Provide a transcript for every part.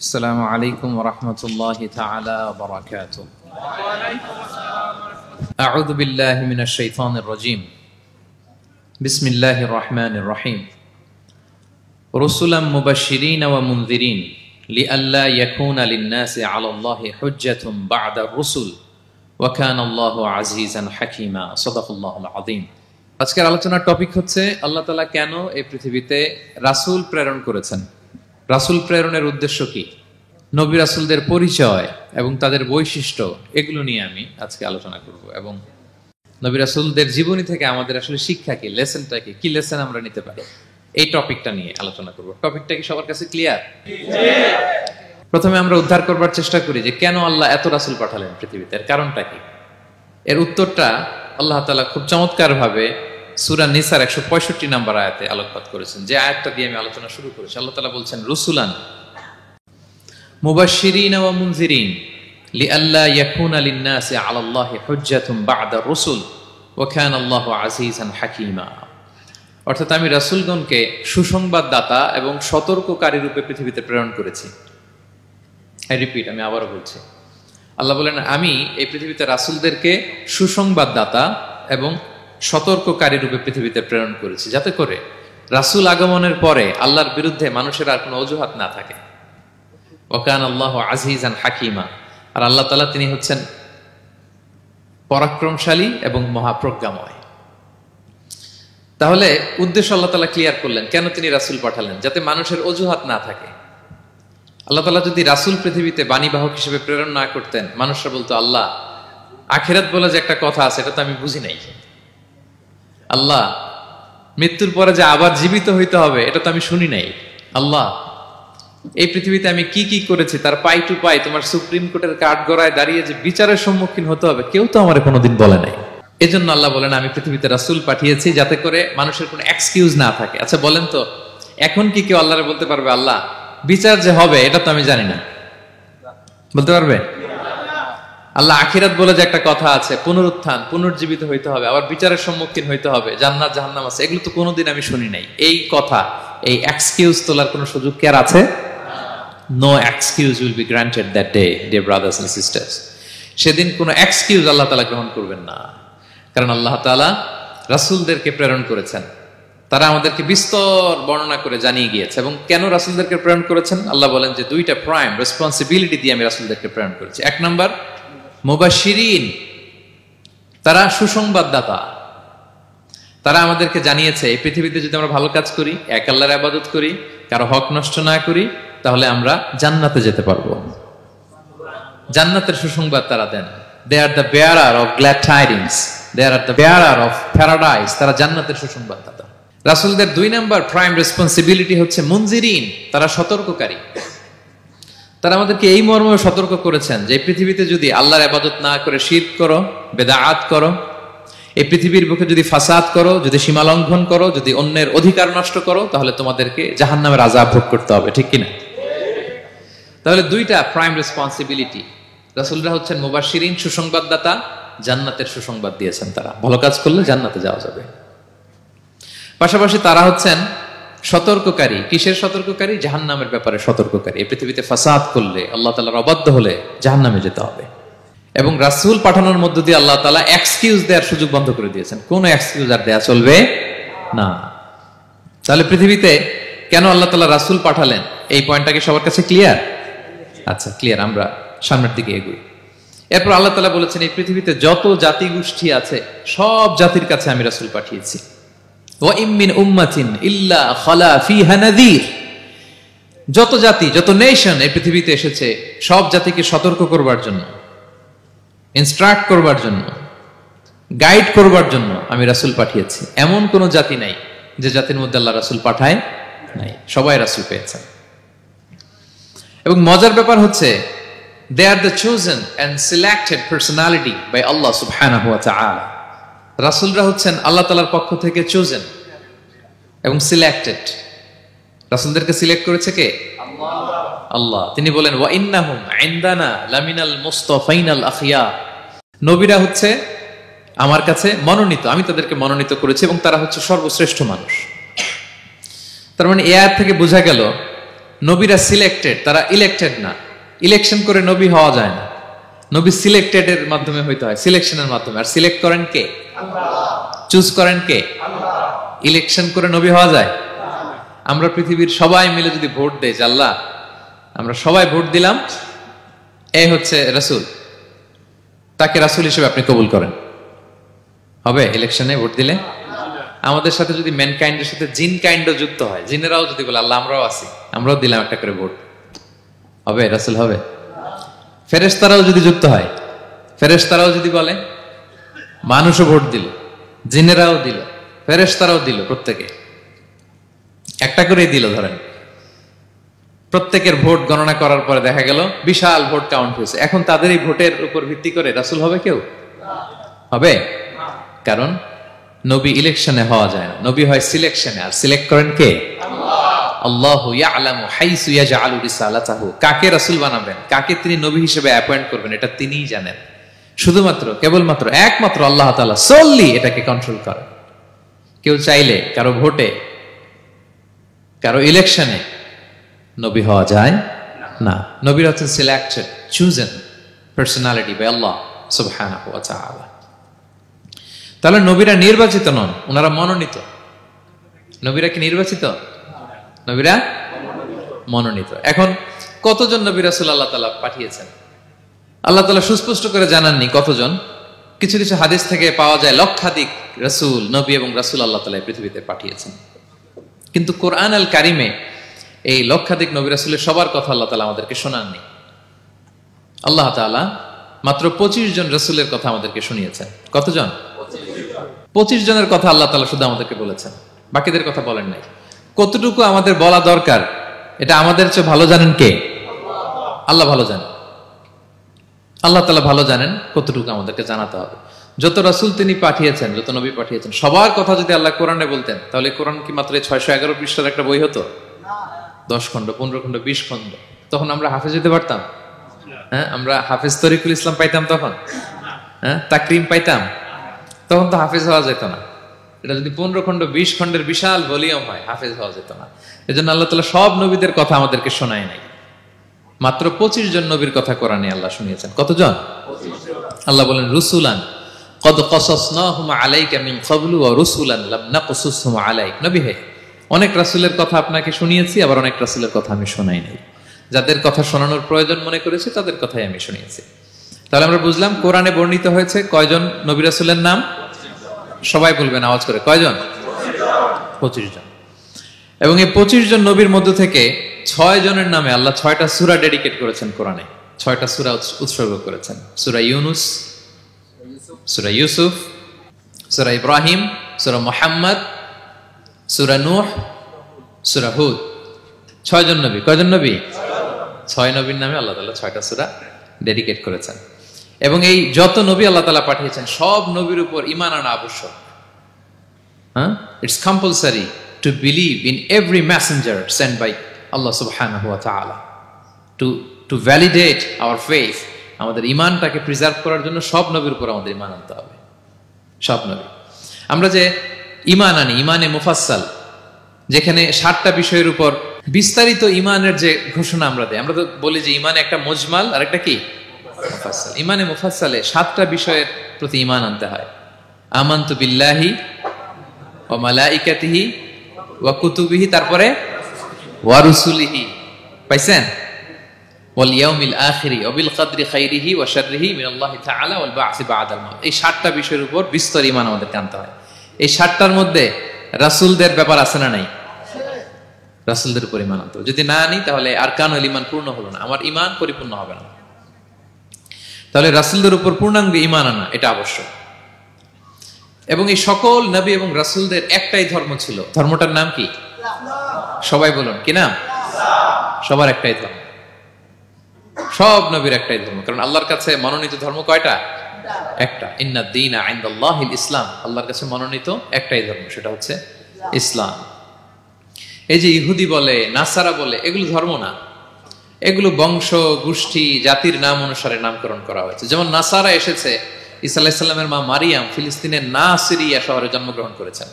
السلام عليكم ورحمة الله تعالى وبركاته. أعوذ بالله من الشيطان الرجيم. بسم الله الرحمن الرحيم. رسلا مبشرين ومنذرين لئلا يكون للناس على الله حجة بعد الرسل وكان الله عزيزا حكيما. صدق الله العظيم. আজকের আলোচনার টপিক হচ্ছে আল্লাহ তাআলা কেন এই পৃথিবীতে রাসূল প্রেরণ করেছেন। রাসূল প্রেরণের উদ্দেশ্য কি, নবী রাসূলদের পরিচয় এবং তাদের বৈশিষ্ট্য, এগুলো নিয়ে আমি আজকে আলোচনা করব এবং নবী রাসূলদের জীবনী থেকে আমাদের আসলে শিক্ষা কি, লেসনটা কি লেসন আমরা নিতে পারি, এই টপিকটা নিয়ে আলোচনা করব। টপিকটা কি সবার কাছে ক্লিয়ার? প্রথমে আমরা উদ্ধার করবার চেষ্টা করি যে কেন আল্লাহ এত রাসূল পাঠালেন পৃথিবীতে, এর কারণটা কি। এর উত্তরটা আল্লাহ তাআলা খুব চমৎকার ভাবে সূরা নিসার 165 নম্বর আয়াতে আলোকপাত করেছেন, যে আয়াতটা দিয়ে আমি আলোচনা শুরু করেছি। আল্লাহ তাআলা বলছেন, রুসুলান মুবাশশিরিন ওয়া মুনযিরিন লিআল্লা ইয়াকুনা লিন-নাসি আলাল্লাহি হুজ্জাতুন বা'দা আর-রুসুল ওয়া কানা আল্লাহু আজিজান হাকীমা। অর্থাৎ আমি রাসূলগণকে সুসংবাদদাতা এবং সতর্ককারী রূপে পৃথিবীতে প্রেরণ করেছি। আমি আবারও বলছি, আল্লাহ বলেন আমি এই পৃথিবীতে রাসূলদেরকে সুসংবাদদাতা এবং সতর্ককারী রূপে পৃথিবীতে প্রেরণ করেছি, যাতে করে রাসূল আগমনের পরে আল্লাহর বিরুদ্ধে মানুষের আর কোনো অজুহাত না থাকে। ওয়া কানা আল্লাহু আজিজান হাকীমা। আর আল্লাহ তাআলা তিনি হচ্ছেন পরাক্রমশালী এবং মহাপ্রজ্ঞাময়। তাহলে উদ্দেশ্য আল্লাহ তাআলা ক্লিয়ার করলেন, কেন তিনি রাসূল পাঠালেন, যাতে মানুষের অজুহাত না থাকে। আল্লাহ তাআলা যদি রাসূল পৃথিবীতে বাণীবাহক হিসেবে প্রেরণ না করতেন, মানুষরা বলতো আল্লাহ আখিরাত বলে যে একটা কথা আছে এটা তো আমি বুঝি নাই, আল্লাহ মৃত্যুর পরে যে আবার জীবিত হইতে হবে এটা তো আমি শুনি নাই, আল্লাহ এই পৃথিবীতে আমি কি কি করেছি তার পাই টু পাই তোমার সুপ্রিম কোর্টের কাঠগড়ায় দাঁড়িয়ে যে বিচারের সম্মুখীন হতে হবে কেউ তো আমার কোনোদিন বলে নাই। এজন্য আল্লাহ বলেন আমি পৃথিবীতে রাসূল পাঠিয়েছি যাতে করে মানুষের কোনো এক্সকিউজ না থাকে। আচ্ছা বলেন তো, এখন কি কেউ আল্লাহরে বলতে পারবে আল্লাহ বিচার যে হবে এটা তো আমি জানি না, বলতে পারবে? আল্লাহ আখিরাত বলে যে একটা কথা আছে, পুনরুত্থান, পুনর্জীবিত হইতে হবে, আবার বিচারের সম্মুখীন হইতে হবে, জান্নাত জাহান্নাম আছে, এগুলো তো কোনোদিন আমি শুনি নাই। এই কথা, এই এক্সকিউজ তোলার কোনো সুযোগ কি আর আছে? No excuse will be granted that day, dear brothers and sisters. সেদিন কোনো এক্সকিউজ আল্লাহ তাআলা গ্রহণ করবেন না, কারণ আল্লাহ তাআলা রাসূলদেরকে প্রেরণ করেছেন, তারা আমাদেরকে বিস্তর বর্ণনা করে জানিয়ে গিয়েছে। এবং কেন রাসূলদেরকে প্রেরণ করেছেন আল্লাহ বলেন যে দুইটা প্রাইম রেসপন্সিবিলিটি দিয়ে আমি রাসূলদেরকে প্রেরণ করেছি। এক নাম্বার মুবাশশিরিন, তারা সুসংবাদদাতা, তারা আমাদেরকে জানিয়েছে এই পৃথিবীতে যদি আমরা ভালো কাজ করি, এক আল্লাহর ইবাদত করি, কারো হক নষ্ট না করি, তাহলে আমরা জান্নাতে যেতে পারবো। জান্নাতের সুসংবাদ তারা দেন। They are the bearer of glad tidings, they are the bearer of paradise. তারা জান্নাতের সুসংবাদদাতা। রাসূলদের দুই নাম্বার প্রাইম রেসপন্সিবিলিটি হচ্ছে মুনজিরিন, তারা সতর্ককারী। তারা আমাদেরকে এই মর্মে সতর্ক করেছেন যে এই পৃথিবীতে যদি আল্লাহর ইবাদত না করে শিরক করো, বেদাত করো, এই পৃথিবীর বুকে যদি ফাসাদ করো, যদি সীমা লঙ্ঘন করো, যদি অন্যের অধিকার নষ্ট করো, তাহলে তোমাদেরকে জাহান্নামের আযাব ভোগ করতে হবে, ঠিক কিনা? তাহলে দুইটা প্রাইম রেসপন্সিবিলিটি। রাসূলরা হচ্ছেন মুবাশশিরিন, সুসংবাদদাতা, জান্নাতের সুসংবাদ দিয়েছেন। তারা ভালো কাজ করলে জান্নাতে যাওয়া যাবে। পাশাপাশি তারা হচ্ছেন সতর্ককারী। কিসের সতর্ককারী? জাহান্নামের ব্যাপারে সতর্ককারী। এই পৃথিবীতে ফাসাদ করলে, আল্লাহ তাআলার অবাধ্য হলে জাহান্নামে যেতে হবে। এবং রাসূল পাঠানোর মধ্য দিয়ে আল্লাহ তাআলা এক্সকিউজ দেওয়ার সুযোগ বন্ধ করে দিয়েছেন। কোন এক্সকিউজ আর দেয়া চলবে না। তাহলে পৃথিবীতে কেন আল্লাহ তাআলা রাসূল পাঠালেন, এই পয়েন্টটা কি সবার কাছে ক্লিয়ার? আচ্ছা ক্লিয়ার, আমরা সামনের দিকে এগোই। এরপর আল্লাহ তাআলা বলেছেন এই পৃথিবীতে যত জাতি গোষ্ঠী আছে সব জাতির কাছে আমি রাসূল পাঠিয়েছি। ওয়া ইম মিন উম্মাতিন ইল্লা খালা ফিহা নাযীর। যত জাতি, যত নেশন এই পৃথিবীতে এসেছে সব জাতিকে সতর্ক করবার জন্য, ইনস্ট্রাক্ট করবার জন্য, গাইড করবার জন্য আমি রাসূল পাঠিয়েছি। এমন কোন জাতি নাই যে জাতির মধ্যে আল্লাহ রাসূল পাঠায় নাই, সবাই রাসূল পেয়েছেন। এবং মজার ব্যাপার হচ্ছে they are the chosen and selected personality by Allah subhanahu wa ta'ala. রাসূলরা হচ্ছেন আল্লাহ তাআলার পক্ষ থেকে chosen এবং সিলেক্টেড। রাসূলদেরকে সিলেক্ট করেছে কে? আল্লাহ। তিনি বলেন ওয়া ইন্নাহুম ইনদানা লামিনাল মুস্তাফাইনাল আখিয়া। নবীরা হচ্ছে আমার কাছে মনোনীত, আমি তাদেরকে মনোনীত করেছি এবং তারা হচ্ছে সর্বশ্রেষ্ঠ মানুষ। তার মানে এই আয়াত থেকে বোঝা গেল নবীরা সিলেক্টেড, তারা ইলেক্টেড না। ইলেকশন করে নবী হওয়া যায় না, নবী সিলেক্টেড এর মাধ্যমে হইতে হয়, সিলেকশনের মাধ্যমে। আর সিলেক্ট করেন কে? চুজ করেন কে? ইলেকশন করে নবী হওয়া যায়? আমরা পৃথিবীর সবাই মিলে যদি ভোট দেই, আল্লাহ আমরা সবাই ভোট দিলাম, এ হচ্ছে রাসূল, তাকে রাসূল হিসেবে আপনি কবুল করেন, হবে ইলেকশনে ভোট দিলে? আমাদের সাথে যদি ম্যানকাইন্ডের সাথে জিন কাইন্ডও যুক্ত হয়, জিনেরাও যদি বলে আল্লাহ আমরাও আছি, আমরাও দিলাম একটা করে ভোট, হবে রাসূল হবে? ফেরেশতারাও যদি যুক্ত হয়, ফেরেশতারাও যদি বলে, মানুষও ভোট দিল, জিনেরাও দিল, ফেরেশতারাও দিল, প্রত্যেকে একটা করেই দিল, ধরেন প্রত্যেকের ভোট গণনা করার পরে দেখা গেল বিশাল ভোট কাউন্ট হয়েছে। এখন তাদের এই ভোটের উপর ভিত্তি করে রাসূল হবে কেউ? হবে? কারণ নবী ইলেকশনে হওয়া যায় না, নবী হয় সিলেকশনে। আর সিলেক্ট করেন কে? আল্লাহু ইয়ালামু হাইসু ইয়াজআলু রিসালাতাহু। কাকে রাসূল বানাবেন, কাকে তিনি নবী হিসেবে অ্যাপয়েন্ট করবেন, এটা তিনিই জানেন। শুধুমাত্র কেবলমাত্র একমাত্র আল্লাহ তাআলা সোললি এটাকে কন্ট্রোল করেন। কেউ চাইলে কারো ভোটে, কারো ইলেকশনে নবী হওয়া যায় না। নবীরা হচ্ছেন সিলেক্টেড, চুজেন পার্সোনালিটি বাই আল্লাহ সুবহানাহু ওয়া তাআলা। তাহলে নবীরা নির্বাচিত নন, ওনারা মনোনীত। নবীরা কি নির্বাচিত? নবীরা মনোনীত। এখন কতজন নবী রাসূল আল্লাহ তাআলা পাঠিয়েছেন? আল্লাহ তাআলা সুস্পষ্ট করে জানাননি কতজন। কিছু কিছু হাদিস থেকে পাওয়া যায় লক্ষাধিক রাসূল, নবী এবং রাসূল আল্লাহ তাআলা পৃথিবীতে পাঠিয়েছেন। কিন্তু কোরআন আল কারিমে এই লক্ষাধিক নবী রাসূলের সবার কথা আল্লাহ তাআলা আমাদেরকে শোনাননি। আল্লাহ তাআলা মাত্র 25 জন রাসূলের কথা আমাদেরকে শুনিয়েছেন। কতজন? 25 জনের কথা আল্লাহ তাআলা শুধু আমাদেরকে বলেছেন, বাকিদের কথা বলেন নাই। কতটুকু আমাদের বলা দরকার এটা আমাদের চেয়ে ভালো জানেন কে? আল্লাহ ভালো জানেন। আল্লাহ তাআলা ভালো জানেন কতটুকু আমাদেরকে জানাতে হবে। যত রাসূল তিনি পাঠিয়েছেন, যত নবী পাঠিয়েছেন, সবার কথা যদি আল্লাহ কোরআনে বলতেন, তাহলে কোরআন কি মাত্র 611 পৃষ্ঠার একটা বই হতো? 10 খণ্ড, 15 খণ্ড, 20 খণ্ড। তখন আমরা হাফেজ হতে পারতাম? হ্যাঁ, আমরা হাফেজ তরিকুল ইসলাম পাইতাম তখন? হ্যাঁ, তাকরিম পাইতাম? তখন তো হাফেজ হওয়া যেত না। এটা যদি 15 খণ্ড, 20 খণ্ডের বিশাল ভলিউম হয়, হাফেজ হওয়া যেত না। এজন্য আল্লাহ তাআলা সব নবীদের কথা আমাদেরকে শোনায় নাই, মাত্র 25 জন নবীর কথা কোরআনে আল্লাহ শুনিয়েছেন। কতজন? আল্লাহ বলেন রুসুলান কদ কসাসনাহুম আলাইকা মিন ক্বাবলু ওয়া রুসুলান লাম নাকসুসহুম আলাইক। নবী হে, অনেক রাসূলের কথা আপনাকে শুনিয়েছি, আবার অনেক রাসূলের কথা আমি শোনাই নাই। যাদের কথা শোনানোর প্রয়োজন মনে করেছি তাদের কথাই আমি শুনিয়েছি। তাহলে আমরা বুঝলাম কোরআনে বর্ণিত হয়েছে কয়জন নবী রাসূলের নাম? সবাই বলবেন আওয়াজ করে, কয়জন? 25 জন। এবং এই 25 জন নবীর মধ্য থেকে 6 জনের নামে আল্লাহ 6টা সূরা ডেডিকেট করেছেন কোরআনে, 6টা সূরা উৎসর্গ করেছেন। সূরা ইউনুস, সূরা ইউসুফ, সূরা ইব্রাহিম, সূরা মুহাম্মদ, সূরা নূহ, সূরা হুদ। 6 জন নবী। কয়জন নবী? 6 নবীর নামে আল্লাহ তাআলা 6টা সূরা ডেডিকেট করেছেন। এবং এই যত নবী আল্লাহ তাআলা পাঠিয়েছেন, সব নবীর উপর ঈমান আনা আবশ্যক। হ্যাঁ, it's compulsory to believe in every messenger sent by Allah subhanahu wa ta'ala. To validate our faith, আমাদের ঈমানটাকে প্রিজার্ভ করার জন্য সব নবীর উপর আমাদের ঈমান আনতে হবে, সব নবী। আমরা যে ঈমান আনি, ঈমানে মুফাসসাল, যেখানে 7টা বিষয়ের উপর বিস্তারিত ঈমানের যে ঘোষণা আমরা দেই, আমরা তো বলি যে ঈমানে একটা মুজমাল আর একটা কি মুফাসসাল। ঈমানে মুফাসসালে 7টা বিষয়ের প্রতি ঈমান আনতে হয়। আমানতু বিল্লাহি ওয়া মালাইকাতিহি ওয়া কুতুবিহি, তারপরে ওয়া রুসুলিহি, পাইছেন? ওয়াল ইয়াউমিল আখিরি ওয়া বিল কদরি খাইরিহি ওয়া শাররিহি মিনাল্লাহি তাআলা ওয়াল বা'সি বা'দাল মাউত। এই 7টা বিষয়ের উপর বিস্তর ঈমান আমাদেরকে আনতে হয়। এই 7টার মধ্যে রাসূলদের ব্যাপার আছে না নাই? রাসূলদের উপর ঈমান আনতে হবে। যদি না আনি তাহলে আরকানুল ঈমান পূর্ণ হলো না, আমার ঈমান পরিপূর্ণ হবে না। তাহলে রাসূলদের উপর পূর্ণাঙ্গ ঈমান আনা এটা আবশ্যক। এবং এই সকল নবী এবং রাসূলদের একটাই ধর্ম ছিল। ধর্মটার নাম কি? সবাই বলুন, কি নাম? সবার একটাই ধর্ম, সব নবীর একটাই ধর্ম। কারণ আল্লাহর কাছে মনোনীত ধর্ম কয়টা? একটা। ইন্নাদ দীনা ইনদাল্লাহিল ইসলাম। আল্লাহর কাছে মনোনীত একটাই ধর্ম, সেটা হচ্ছে ইসলাম। এই যে ইহুদি বলে, নাসারা বলে, এগুলো ধর্ম না, এগুলো বংশ, গোষ্ঠী, জাতির নাম অনুসারে নামকরণ করা হয়েছে। যেমন নাসারা এসেছে, ঈসা আলাইহিস সালামের মা মারিয়াম ফিলিস্তিনের নাসিরিয়া শহরে জন্মগ্রহণ করেছেন।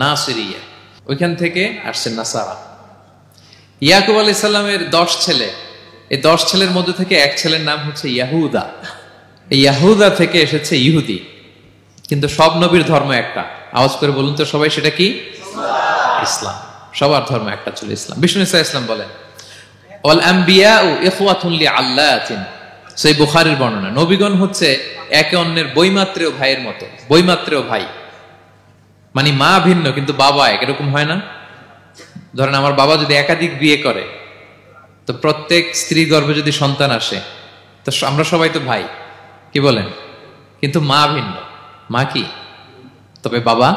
নাসিরিয়া, ওইখান থেকে আসছে নাসারা। ইয়াকুব আলাইহিস সালামের 10 ছেলে, এই 10 ছেলের মধ্যে থেকে এক ছেলের নাম হচ্ছে ইয়াহুদা। এই ইয়াহুদা থেকে এসেছে ইহুদি। কিন্তু সব নবীর ধর্ম একটা। আওয়াজ করে বলুন তো সবাই, সেটা কি? ইসলাম। সবার ধর্ম একটা ছিল ইসলাম। বিষ্ণু ইসলাম বলেন ওয়াল আম্বিয়াউ ইখওয়াতুন লিআল্লাতিন, সেই বুখারীর বর্ণনা, নবীগণ হচ্ছে একে অন্যের বৈমাত্রেয় ভাইয়ের মতো। বৈমাত্রেয় ভাই মানে মা ভিন্ন কিন্তু বাবা এক, এরকম হয় না? ধরেন আমার বাবা যদি একাধিক বিয়ে করে, তো প্রত্যেক স্ত্রী গর্ভে যদি সন্তান আসে, তো আমরা সবাই তো ভাই, কি বলেন? কিন্তু মা ভিন্ন। মা কি? তবে বাবা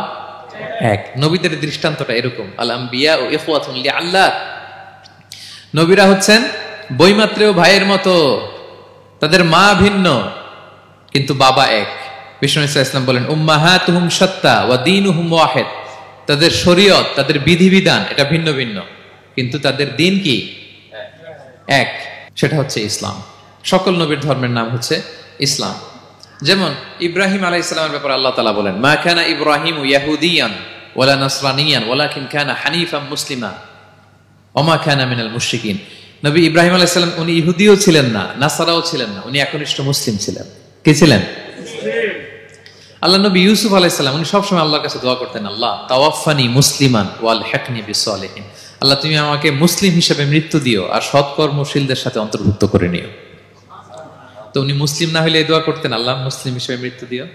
এক। নবীদের দৃষ্টান্তটা এরকম, আল আম্বিয়া ও ইখওয়াতুন লিআল্লাত, নবীরা হচ্ছেন বৈমাত্রেয় ভাইয়ের মতো, তাদের মা ভিন্ন কিন্তু বাবা এক। বিষ্ণু ইসলাম বলেন উম্মাহাতুহুম শাত্তা ওয়া দীনুহুম ওয়াহিদ, তাদের শরীয়ত, তাদের বিধিবিধান এটা ভিন্ন ভিন্ন কিন্তু তাদের দিন কি? এক, সেটা হচ্ছে ইসলাম। সকল নবীর ধর্মের নাম হচ্ছে ইসলাম। যেমন ইব্রাহিম আলাইহিস সালামের ব্যাপারে আল্লাহ তাআলা বলেন মা কানা ইব্রাহিমু ইয়াহুদিয়ান ওয়ালা নাসরানিয়ান ওয়ালাকিন কানা হানিফাম মুসলিমা ওয়া মা কানা মিনাল মুশরিকিন। নবী ইব্রাহিম আলাইহিস সালাম উনি ইহুদিও ছিলেন না, নাসারাও ছিলেন না, উনি একনিষ্ঠ মুসলিম ছিলেন। কি ছিলেন? আল্লাহ নবী ইউসুফ আলাইহিস সালাম উনি সবসময় আল্লাহর কাছে দোয়া করতেন, আল্লাহ তাওয়াফানি মুসলিমান ওয়াল হিকনি বিসসালিহিন, আল্লাহ তুমি আমাকে মুসলিম হিসেবে মৃত্যু দিও আর সৎকর্মশীলদের সাথে অন্তর্ভুক্ত করে নিও। তো উনি মুসলিম না হলে এই দোয়া করতেন, আল্লাহ মুসলিম হিসেবে মৃত্যু দিও।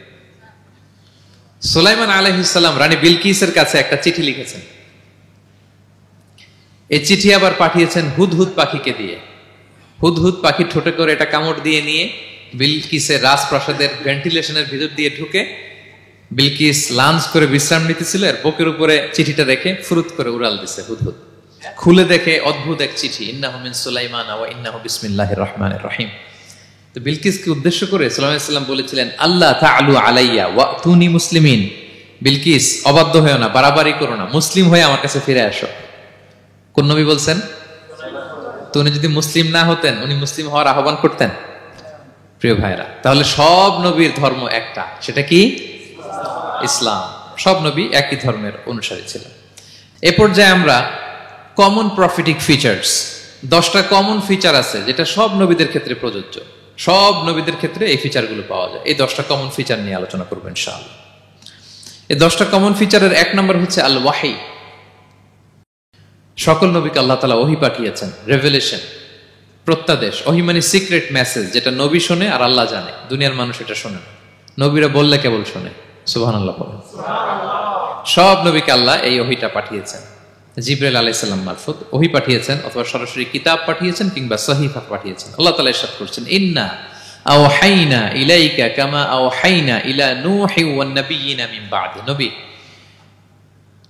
সুলাইমান আলাইহিস সালাম রানী বিলকিসের কাছে একটা চিঠি লিখেছেন। এই চিঠি আবার পাঠিয়েছেন হুদহুদ পাখিকে দিয়ে। হুদহুদ পাখি ঠোঁটে করে এটা কামড় দিয়ে নিয়ে বিলকিসের রাজপ্রাসাদের ভেন্টিলেশনের ভিতর দিয়ে ঢুকে, বিলকিস লাঞ্চ করে বিশ্রাম নিতেছিল, এর বুকের উপরে চিঠিটা রেখে ফুরুত করে উড়াল দিছে হুদহুদ। খুলে দেখে অদ্ভুত এক চিঠি, ইন্নাহু মিন সুলাইমান ওয়া ইন্নাহু বিসমিল্লাহির রহমানির রহিম। তো বিলকিসকে উদ্দেশ্য করে সাল্লাল্লাহু আলাইহি ওয়াসাল্লাম বলেছিলেন আল্লাহ তাআলু আলাইয়া ওয়াতুনি মুসলিমিন, বিলকিস অবাধ্য হয়ো না, বাড়াবাড়ি করো না, মুসলিম হয়ে আমার কাছে ফিরে আসো। কোন নবী বলছেন? তো উনি যদি মুসলিম না হতেন, উনি মুসলিম হওয়ার আহ্বান করতেন? প্রিয় ভাইরা, তাহলে সব নবীর ধর্ম একটা, সেটা কি? ইসলাম। সব নবী একই ধর্মের অনুসারী ছিলেন। এ পর্যায়ে আমরা কমন প্রফিটিক ফিচার্স, 10টা কমন ফিচার আছে যেটা সব নবীদের ক্ষেত্রে প্রযোজ্য। সব নবীদের ক্ষেত্রে এই ফিচারগুলো পাওয়া যায়। এই 10টা কমন ফিচার নিয়ে আলোচনা করব ইনশাআল্লাহ। এই 10টা কমন ফিচারের 1 নম্বর হচ্ছে আল ওয়াহি। সকল নবীকে আল্লাহ তাআলা ওহী পাঠিয়েছেন, রেভেলেশন, প্রত্যাদেশ। ওহী মানে সিক্রেট মেসেজ, যেটা নবী শোনে আর আল্লাহ জানে, দুনিয়ার মানুষ এটা শোনে না। নবীরা বললে কেবল শোনে। সুবহানাল্লাহ বলেন। সব নবীকে আল্লাহ এই ওহীটা পাঠিয়েছেন। জিবরাইল আলাইহিস সালাম মারফত ওহী পাঠিয়েছেন, অথবা সরাসরি কিতাব পাঠিয়েছেন, কিংবা সহিফা পাঠিয়েছেন। আল্লাহ তাআলা ইরশাদ করছেন ইন্না আওহাইনা ইলাইকা কামা আওহাইনা ইলা নূহি ওয়ান নাবিয়িনা মিন বাদি। নবী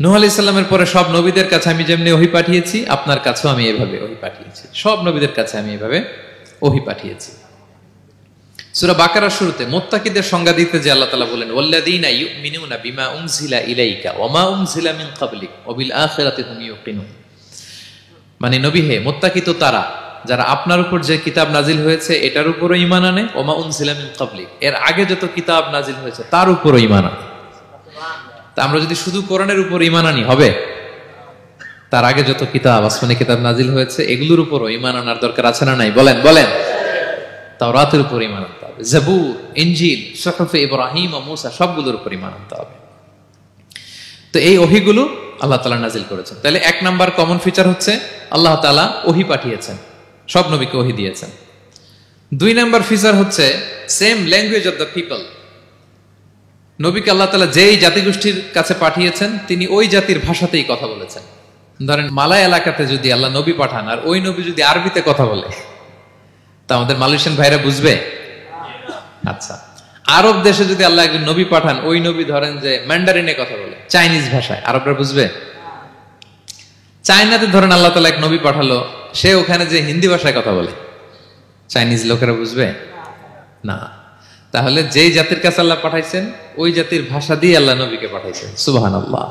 নূহ আলাইহিস সালামের পরে সব নবীদের কাছে আমি যেমনি ওহী পাঠিয়েছি, আপনার কাছেও আমি এভাবে ওহী পাঠিয়েছি। সব নবীদের কাছে আমি এভাবে ওহী পাঠিয়েছি। সূরা বাকারার শুরুতে মুত্তাকিদের সংজ্ঞা দিতে যে আল্লাহ তাআলা বলেন ওয়াল্লাযীনা ইউমিনুনা বিমা উনজিলা ইলাইকা ওয়া মা উনজিলা মিন ক্বাবলিক ওয়া বিল আখিরাতি হুম ইউকিনুন। মানে নবী হে, মুত্তাকি তো তারা যারা আপনার উপর যে কিতাব নাজিল হয়েছে এটার উপরও ঈমান আনে, ওয়া মা উনজিলা মিন ক্বাবলিক, এর আগে যত কিতাব নাজিল হয়েছে তার উপরও ঈমান আনে। তা আমরা যদি শুধু কোরআনের উপর ঈমান আনি হবে? তার আগে যত কিতাব, আসমানি কিতাব নাজিল হয়েছে এগুলোর উপরও ঈমান আনার দরকার আছে না নাই? বলেন বলেন। তাওরাতের উপর ঈমান আনতে হবে, জাবুর, ইনজিল, সুহুফে ইব্রাহিম ও মূসা সবগুলোর উপর ঈমান আনতে হবে। তো এই ওহীগুলো আল্লাহ তাআলা নাজিল করেছেন। তাহলে 1 নাম্বার কমন ফিচার হচ্ছে আল্লাহ তাআলা ওহী পাঠিয়েছেন, সব নবীকে ওহী দিয়েছেন। 2 নাম্বার ফিচার হচ্ছে same language of the people. নবীকে আল্লাহ তাআলা যেই জাতিগোষ্ঠীর কাছে পাঠিয়েছেন তিনি ওই জাতির ভাষাতেই কথা বলেছেন। ধরেন মালয় এলাকাতে যদি আল্লাহ নবী পাঠান আর ওই নবী যদি আরবিতে কথা বলে, তা আমাদের মালয়েশিয়ান ভাইরা বুঝবে? আচ্ছা, আরব দেশে যদি আল্লাহ একজন নবী পাঠান, ওই নবী ধরেন যে ম্যান্ডারিনে কথা বলে, চাইনিজ ভাষায়, আরবরা বুঝবে? চায়নাতে ধরেন আল্লাহ তাআলা এক নবী পাঠালো, সে ওখানে যে হিন্দি ভাষায় কথা বলে, চাইনিজ লোকেরা বুঝবে না। তাহলে যেই জাতির কাছে আল্লাহ পাঠাইছেন ওই জাতির ভাষা দিয়ে আল্লাহ নবীকে পাঠাইছেন। সুবহানাল্লাহ।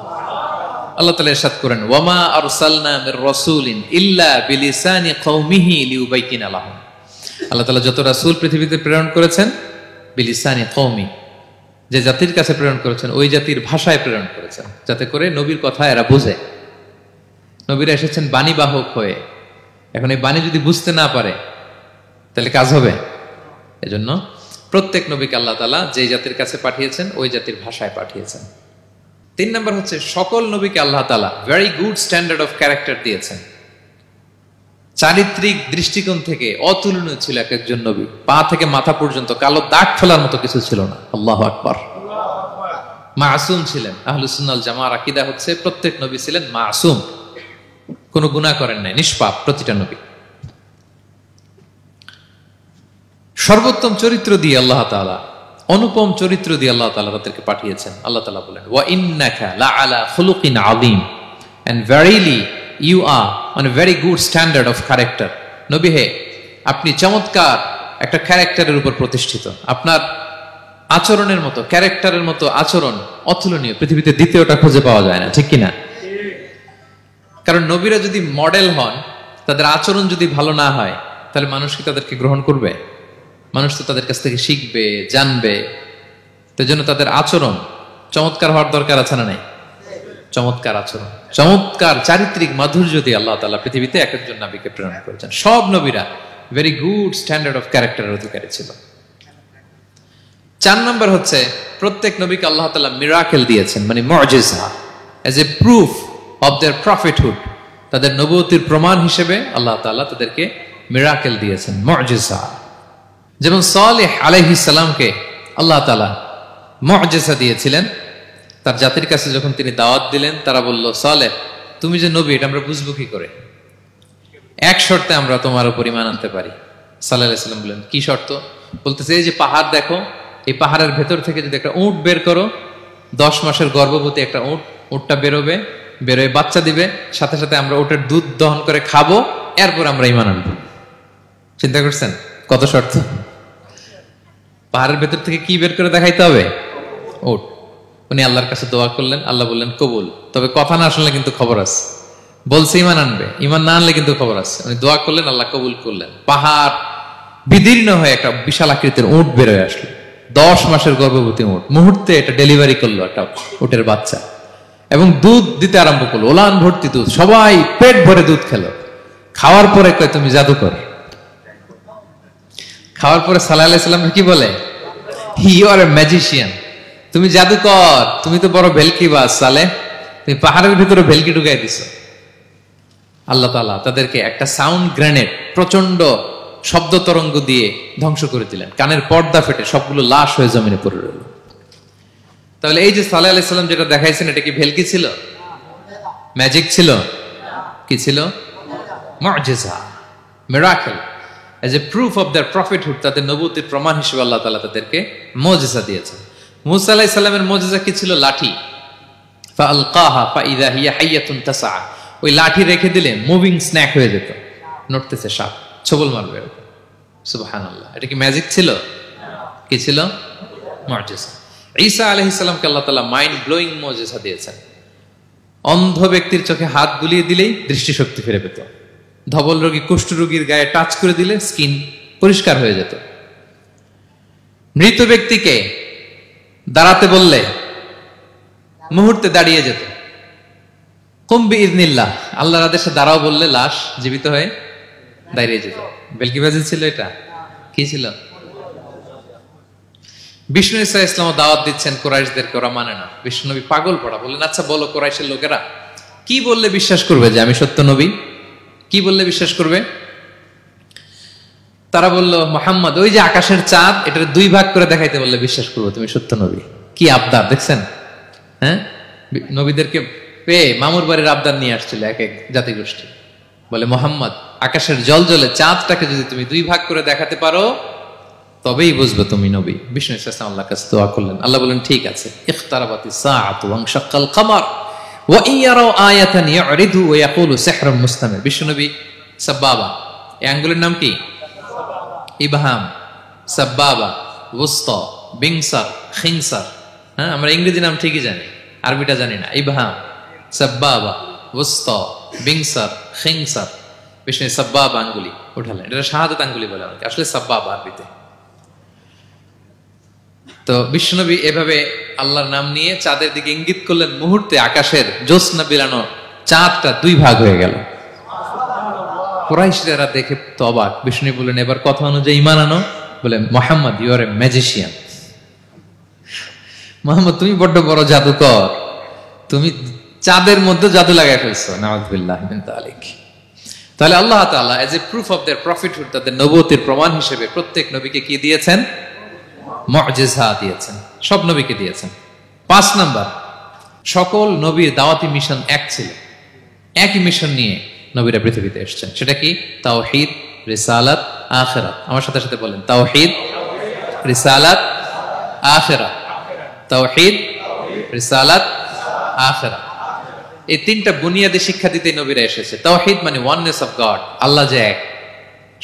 আল্লাহ তাআলা ইরশাদ করেন ওয়ামা আরসালনা মির রাসূলিন ইল্লা বিলিসানি কওমিহি লিউবাইয়িনা লাহুম। আল্লাহ তাআলা যত রাসূল পৃথিবীতে প্রেরণ করেছেন, বিলিসানি কওমি, যে জাতির কাছে প্রেরণ করেছেন ওই জাতির ভাষায় প্রেরণ করেছেন, যাতে করে নবীর কথা এরা বুঝে। নবীরা এসেছেন বাণীবাহক হয়ে, এখন এই বাণী যদি বুঝতে না পারে তাহলে কাজ হবে। এজন্য প্রত্যেক নবীকে আল্লাহ তাআলা যে জাতির কাছে পাঠিয়েছেন ওই জাতির ভাষায় পাঠিয়েছেন। 3 নম্বর হচ্ছে সকল নবীকে আল্লাহ তাআলা very good standard of character দিয়েছেন। চারিত্রিক দৃষ্টিকোণ থেকে অতুলনীয় ছিল এক একজন নবী। পা থেকে মাথা পর্যন্ত কালো দাগ ফেলার মতো কিছু ছিল না। আল্লাহু আকবার। মাসুম ছিলেন। আহলুস সুন্নাহ ওয়াল জামাআর আকীদা হচ্ছে প্রত্যেক নবী ছিলেন মাসুম, কোনো গুনাহ করেন নাই, নিষ্পাপ প্রতিটা নবী। সর্বোত্তম চরিত্র দিয়ে আল্লাহ তাআলা, অনুপম চরিত্র দিয়ে আল্লাহ তাআলা তাদেরকে পাঠিয়েছেন। আল্লাহ তাআলা বলেন, ওয়া ইন্নাকা লাআলা খুলুকিন আযীম, and verily you are on a very good standard of character. নবী হে, আপনি চমৎকার একটা ক্যারেক্টারের উপর প্রতিষ্ঠিত। আপনার আচরণের মতো, ক্যারেক্টারের মতো আচরণ অতুলনীয়, পৃথিবীতে দ্বিতীয়টা খুঁজে পাওয়া যায় না, ঠিক কিনা? কারণ নবীরা যদি মডেল হন, তাদের আচরণ যদি ভালো না হয়, তাহলে মানুষ কি তাদেরকে গ্রহণ করবে? মানুষ তো তাদের কাছ থেকে শিখবে, জানবে। তো জন্য তাদের আচরণ চমৎকার হওয়ার দরকার আছে না নাই? চমৎকার আচরণ, চমৎকার চারিত্রিক মাধুর্য দিয়ে আল্লাহ তাআলা পৃথিবীতে এক একজন নবীকে প্রেরণ করেছেন। সব নবীরা ভেরি গুড স্ট্যান্ডার্ড অফ ক্যারেক্টারের অধিকারী ছিল। 4 নম্বর হচ্ছে প্রত্যেক নবীকে আল্লাহ তাআলা মিরাকেল দিয়েছেন, মানে মুআজিজা, as a proof of their prophethood. তাদের নবুয়তির প্রমাণ হিসেবে আল্লাহ তাআলা তাদেরকে মিরাকেল দিয়েছেন, মুআজিজা। যেমন সালেহ আলাইহিস সালামকে আল্লাহ তাআলা মুআজিজা দিয়েছিলেন। তার জাতির কাছে যখন তিনি দাওয়াত দিলেন, তারা বলল, সালেহ তুমি যে নবী এটা আমরা বুঝবো কি করে? এক শর্তে আমরা তোমার উপর ঈমান আনতে পারি। সাল্লাল্লাহু আলাইহি সাল্লাম বললেন, কি শর্ত? বলতেছে, এই যে পাহাড় দেখো, এই পাহাড়ের ভেতর থেকে যদি একটা উট বের করো, 10 মাসের গর্ভবতী একটা উটটা বেরোবে, বেরোয় বাচ্চা দিবে, সাথে সাথে আমরা উটের দুধ দহন করে খাবো, এরপর আমরা ঈমান আনবো। চিন্তা করছেন কত শর্ত? পাহাড়ের ভেতর থেকে কি বের করে দেখাইতে হবে? উট। উনি আল্লাহর কাছে দোয়া করলেন, আল্লাহ বললেন কবুল, তবে কথা না শুনলে কিন্তু খবর আছে। বলছে ঈমান আনবে, ঈমান না আনলে কিন্তু খবর আছে। উনি দোয়া করলেন, আল্লাহ কবুল করলেন। পাহাড় বিদীর্ণ হয়ে একটা বিশাল আকৃতির উট বের হয়ে আসলো, 10 মাসের গর্ভবতী উট। মুহূর্তে এটা ডেলিভারি করলো একটা উটের বাচ্চা, এবং দুধ দিতে আরম্ভ করলো, ওলান ভর্তি দুধ। সবাই পেট ভরে দুধ খেলো। খাওয়ার পরে কয়, তুমি জাদুকর। খাওয়ার পরে সাল্লাল্লাহু আলাইহি সাল্লাম কি বলে? ইউ আর এ ম্যাজিশিয়ান, তুমি জাদুকর, তুমি তো বড় ভেলকিবাজ সালেহ, তুমি পাহাড়ের ভিতরে ভেলকি ঢুকাই দিছো। আল্লাহ তাআলা তাদেরকে একটা সাউন্ড গ্রেনেড, প্রচন্ড শব্দ তরঙ্গ দিয়ে ধ্বংস করে দিলেন। কানের পর্দা ফেটে সবগুলো লাশ হয়ে জমিনে পড়ে রইল। তাহলে এই যে সাল্লাল্লাহু আলাইহি সাল্লাম যেটা দেখাইছেন, এটা কি ভেলকি ছিল? ম্যাজিক ছিল? কি ছিল? মুআজিজা, miracle, as a proof of their prophethood. তাদের নবুয়তির প্রমাণ হিসেবে আল্লাহ তাআলা তাদেরকে মুআজিজা দিয়েছেন। মূসা আলাইহিস সালামের মুআজিজা কি ছিল? লাঠি। ফাআলকাহা ফাইযা হিয়া হাইয়াতুন তাসআ। ওই লাঠি রেখে দিলে মুভিং স্ন্যাক হয়ে যেত, নড়তেছে সাপ, ছবল মারবে। সুবহানাল্লাহ। এটা কি ম্যাজিক ছিল? কি ছিল? মুআজিজা। ঈসা আলাইহিস সালামকে আল্লাহ তাআলা মাইন্ড ব্লোয়িং মুআজিজা দিয়েছেন। অন্ধ ব্যক্তির চোখে হাত বুলিয়ে দিলেই দৃষ্টিশক্তি ফিরে পেত। ধবল রোগী, কুষ্ঠ রোগীর গায়ে টাচ করে দিলে স্কিন পরিষ্কার হয়ে যেত। মৃত ব্যক্তিকে দাঁড়াতে বললে মুহূর্তে দাঁড়িয়ে যেত। কুম বিইযনিল্লাহ, আল্লাহর আদেশে দাঁড়াও বললে লাশ জীবিত হয়ে দাঁড়িয়ে যেত। বেলকিবাজি ছিল এটা? কি ছিল? বিষ্ণু ঈসা ইসলাম দাওয়াত দিচ্ছেন কুরাইশদেরকে, ওরা মানে না। বিষ্ণু নবী পাগল পড়া, বললেন, আচ্ছা বলো কুরাইশের লোকেরা কি বললে বিশ্বাস করবে যে আমি সত্য নবী? কি বললে বিশ্বাস করবে? তারা বলল, মুহাম্মদ ওই যে আকাশের চাঁদ, এটার 2 ভাগ করে দেখাইতে বললে বিশ্বাস করবো তুমি সত্য নবী। কি আবদার দেখছেন? হ্যাঁ, নবীদেরকে পেয়ে মামুর বাড়ির আবদার নিয়ে আসছিল এক এক জাতিগোষ্ঠী। বলে, মুহাম্মদ আকাশের জল জলে চাঁদটাকে যদি তুমি 2 ভাগ করে দেখাতে পারো তবেই বুঝবে তুমি নবী। বিষ্ণু ইসলাম আল্লাহর কাছে দোয়া করলেন, আল্লাহ বললেন, ঠিক আছে। ইখতারাবাতিস সাআতু ওয়ানশাক্কাল কমার ওয়া ইয়ারাউ আয়াতান ইয়ারিদু ওয়া ইয়াকুলু সিহরুম মুস্তামির। বিষ্ণু নবী সাব্বাবা, এই আঙ্গুলের নাম কি? ইবহাম, সাব্বাবা, ওয়ুসতা, বিংসার, খিনসার। হ্যাঁ, আমরা ইংরেজি নাম ঠিকই জানি, আরবিটা জানি না। ইবহাম, সাব্বাবা, ওয়ুসতা, বিংসার, খিনসার। বিষ্ণু সাব্বাবা আঙ্গুলি উঠালেন। এটা শাহাদাত আঙ্গুলি বলে অনেকে, আসলে সাব্বাবা আরবিতে। তো বিশ্বনবী এভাবে আল্লাহর নাম নিয়ে চাঁদের দিকে ইঙ্গিত করলেন, মুহূর্তে আকাশের জ্যোৎস্না বিলানো চাঁদটা 2 ভাগ হয়ে গেল। কুরাইশরা দেখে তো অবাক। বিষ্ণু বললেন, এবার কথা অনুযায়ী ঈমান আনো। বলে, মুহাম্মদ, ইউ আর এ ম্যাজিশিয়ান। মুহাম্মদ, তুমি বড্ড বড় জাদুকর, তুমি চাঁদের মধ্যে জাদু লাগাই ফেলছো। নাউযুবিল্লাহি মিন যালিক। তাহলে আল্লাহ তাআলা এজ এ প্রুফ অফ দেয়ার প্রফিটহুড, তাদের নবুয়তের প্রমাণ হিসেবে প্রত্যেক নবীকে কি দিয়েছেন? মুআজিজা দিয়েছেন, সব নবীকে দিয়েছেন। 5 নাম্বার, সকল নবীর দাওয়াতি মিশন এক ছিল, একই মিশন নিয়ে নবীরা পৃথিবীতে এসেছেন। সেটা কি? তাওহীদ, রিসালাত, আখিরাত। আমার সাথে সাথে বলেন, তাওহীদ, রিসালাত, আখিরাত। তাওহীদ, রিসালাত, আখিরাত। এই তিনটা বুনিয়াদী শিক্ষা দিতে নবীরা এসেছে। তাওহীদ মানে ওয়াননেস অফ গড, আল্লাহ যে এক,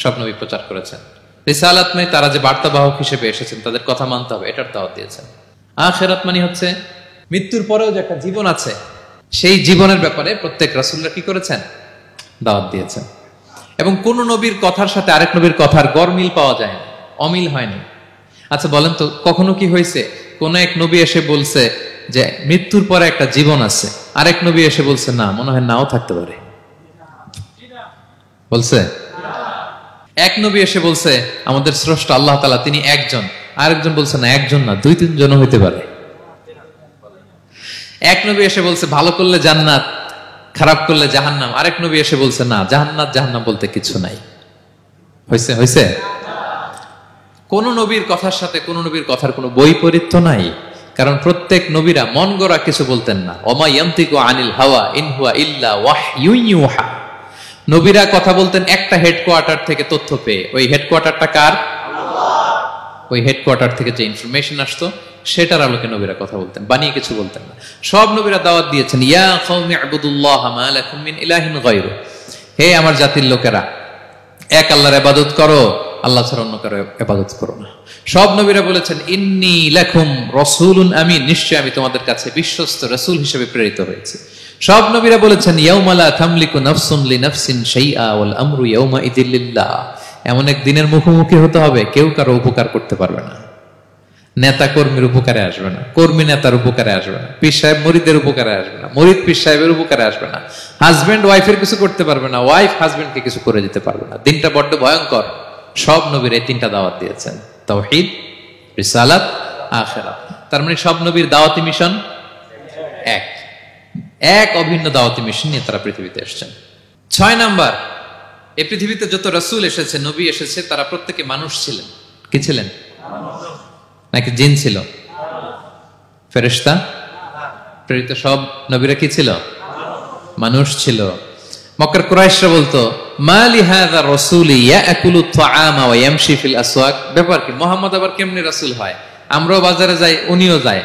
সব নবী প্রচার করেছেন। রিসালাত মানে তারা যে বার্তাবাহক হিসেবে এসেছেন, তাদের কথা মানতে হবে, এটার দাওয়াত দিয়েছেন। আখিরাত মানে হচ্ছে মৃত্যুর পরেও যে একটা জীবন আছে, সেই জীবনের ব্যাপারে প্রত্যেক রাসূলরা কি করেছেন? দাওয়াত দিয়েছেন। এবং কোন নবীর কথার সাথে আরেক নবীর কথার গরমিল পাওয়া যায় না, অমিল হয়নি। আচ্ছা বলেন তো, কখনো কি হয়েছে কোন এক নবী এসে বলছে যে মৃত্যুর পরে একটা জীবন আছে, আরেক নবী এসে বলছে না, মনে হয় নাও থাকতে পারে? বলছে? এক নবী এসে বলছে আমাদের স্রষ্টা আল্লাহ তাআলা তিনি একজন, আরেকজন বলছে না, একজন না, 2-3 জন হইতে পারে। এক নবী এসে বলছে ভালো করলে জান্নাত, খারাপ করলে জাহান্নাম, আরেক নবী এসে বলছে না, জান্নাত জাহান্নাম বলতে কিছু নাই। হইছে? হইছে? কোন নবীর কথার সাথে কোন নবীর কথার কোনো বৈপরীত্য নাই, কারণ প্রত্যেক নবীরা মন গড়া কিছু বলতেন না। ওমা ইয়ান্তিকু আনিল হাওয়া ইন হুয়া ইল্লা ওয়াহয়ুন ইউহা। নবীরা কথা বলতেন একটা হেডকোয়ার্টার থেকে তথ্য পেয়ে। ওই হেডকোয়ার্টারটা কার? আল্লাহ। ওই হেডকোয়ার্টার থেকে যে ইনফরমেশন আসতো সেটার আলোকে নবীরা কথা বলতেন, বানিয়ে কিছু বলতেন না। সব নবীরা দাওয়াত দিয়েছেন, ইয়া কওমি ইবুদুল্লাহ মা লাকুম মিন ইলাহিন গায়রু। হে আমার জাতির লোকেরা, এক আল্লাহর ইবাদত করো, আল্লাহ ছাড়া অন্য কারো ইবাদত করো না। সব নবীরা বলেছেন ইন্নী লাকুম রাসূলুন আমিন, নিশ্চয় আমি তোমাদের কাছে বিশ্বস্ত রাসূল হিসেবে প্রেরিত হয়েছি। সব নবীরা বলেছেন ইয়াউমা লা তামলিকু নাফসুন লিনাফসিন শাইআ ওয়াল আমরু ইয়াউমা ইযিল লিল্লাহ। এমন এক দিনের মুখোমুখি হতে হবে কেউ কারো উপকার করতে পারবে না। নেতা কর্মীর উপকারে আসবে না, কর্মী নেতার উপকারে আসবে না, পীর সাহেব মুরিদের উপকারে আসবে না, মুরিদ পীর সাহেবের উপকারে আসবে না, হাজবেন্ড ওয়াইফের কিছু করতে পারবে না, ওয়াইফ হাজবেন্ডকে কিছু করে দিতে পারবে না। দিনটা বড্ড ভয়ঙ্কর। সব নবীর এই তিনটা দাওয়াত দিয়েছেন, তাওহীদ, রিসালাত, আখিরাত। তার মানে সব নবীর দাওয়াতি মিশন এক, এক অভিন্ন দাওয়াতি মিশন নিয়ে তারা পৃথিবীতে এসেছেন। 6 নাম্বার, এই পৃথিবীতে যত রাসূল এসেছে, নবী এসেছে, তারা প্রত্যেকে মানুষ ছিলেন। কি ছিলেন? নাকি জিন ছিল? ফেরেশতা? প্রেরিত সব নবীরা কি ছিল? মানুষ ছিল। মক্কার কুরাইশরা বলতো মা লিহাযা রাসূলি ইয়াকুলু আত-তাআমা ওয়া ইয়ামশি ফিল আসওয়াক। ব্যাপার কি, মুহাম্মদ আবার কেমনে রাসূল হয়? আমরাও বাজারে যাই, উনিও যায়,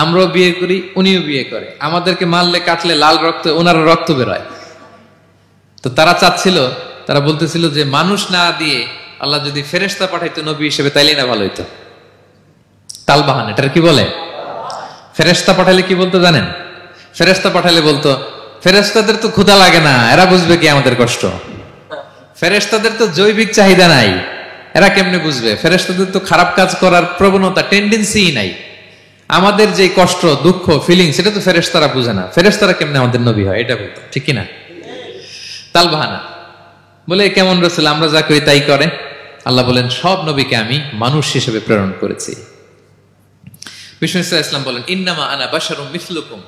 আমরাও বিয়ে করি, উনিও বিয়ে করে, আমাদেরকে মারলে কাটলে লাল রক্ত, ওনার রক্ত বের হয়। তো তারা চাচ্ছিল, তারা বলতেছিল যে মানুষ না দিয়ে আল্লাহ যদি ফেরেশতা পাঠাইতো নবী হিসেবে, তাইলে না ভালো হইতো। তালবাহান, এটার কি বলে? ফেরেশতা পাঠালে কি বলতো জানেন? ফেরেশতা পাঠালে বলতো ফেরেশতাদের তো ক্ষুধা লাগে না, এরা বুঝবে কি আমাদের কষ্ট? ফেরেশতাদের তো জৈবিক চাহিদা নাই, এরা কেমনে বুঝবে? ফেরেশতাদের তো খারাপ কাজ করার প্রবণতা, টেন্ডেন্সি নাই। আমাদের যে কষ্ট, দুঃখ, ফিলিং, সেটা তো ফেরেশতারা বুঝে না। ফেরেশতারা কেমনে আমাদের নবী হয়, এটা বলতো, ঠিক কিনা? তালবাহানা বলে কেমন রাসূল, আমরা যা করি তাই করে। আল্লাহ বলেন সব নবীকে আমি মানুষ হিসেবে প্রেরণ করেছি। বিষ্ণু ইসলাম বলেন ইন্নামা আনা বাশারুম মিসলুকুম,